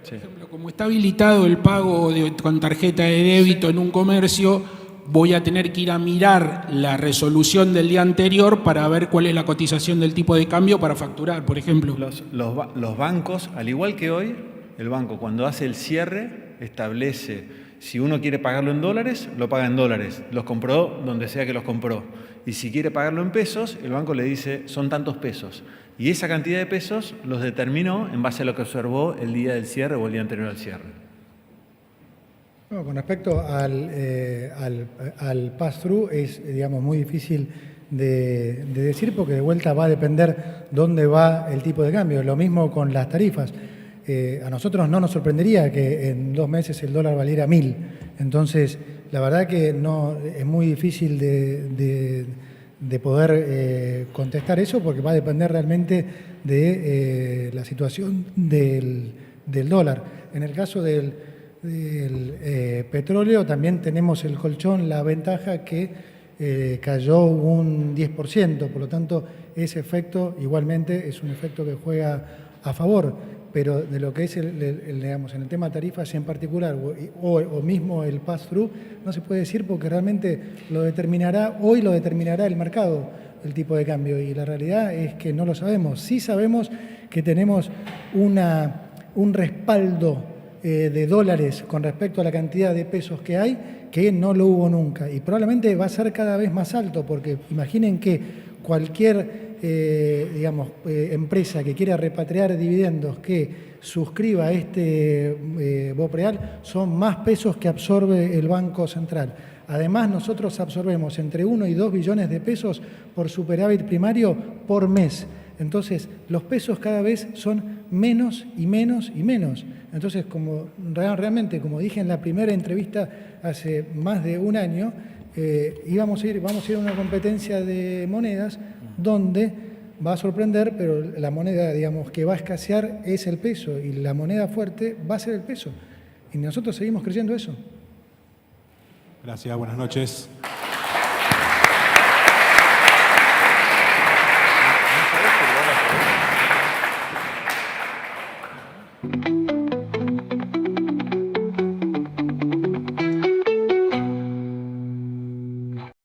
J: Por ejemplo, como está habilitado el pago con tarjeta de débito en un comercio, voy a tener que ir a mirar la resolución del día anterior para ver cuál es la cotización del tipo de cambio para facturar, por ejemplo.
B: Los bancos, al igual que hoy, el banco cuando hace el cierre establece si uno quiere pagarlo en dólares, lo paga en dólares. Los compró donde sea que los compró. Y si quiere pagarlo en pesos, el banco le dice son tantos pesos. Y esa cantidad de pesos los determinó en base a lo que observó el día del cierre o el día anterior al cierre.
A: Bueno, con respecto al pass-through es, digamos, muy difícil de decir porque de vuelta va a depender dónde va el tipo de cambio. Lo mismo con las tarifas. A nosotros no nos sorprendería que en 2 meses el dólar valiera 1.000. Entonces, la verdad que no es muy difícil de poder contestar eso porque va a depender realmente de la situación del dólar. En el caso del petróleo también tenemos el colchón, la ventaja que cayó un 10%, por lo tanto ese efecto igualmente es un efecto que juega a favor. Pero de lo que es, digamos, en el tema tarifas en particular o mismo el pass-through, no se puede decir porque realmente hoy lo determinará el mercado, el tipo de cambio. Y la realidad es que no lo sabemos. Sí sabemos que tenemos un respaldo de dólares con respecto a la cantidad de pesos que hay, que no lo hubo nunca. Y probablemente va a ser cada vez más alto, porque imaginen que cualquier empresa que quiera repatriar dividendos que suscriba este BOPREAL son más pesos que absorbe el Banco Central. Además, nosotros absorbemos entre 1 y 2 billones de pesos por superávit primario por mes. Entonces, los pesos cada vez son menos y menos y menos. Entonces, realmente, como dije en la primera entrevista hace más de un año, vamos a ir a una competencia de monedas donde va a sorprender, pero la moneda, digamos, que va a escasear es el peso y la moneda fuerte va a ser el peso. Y nosotros seguimos creyendo eso.
I: Gracias, buenas noches.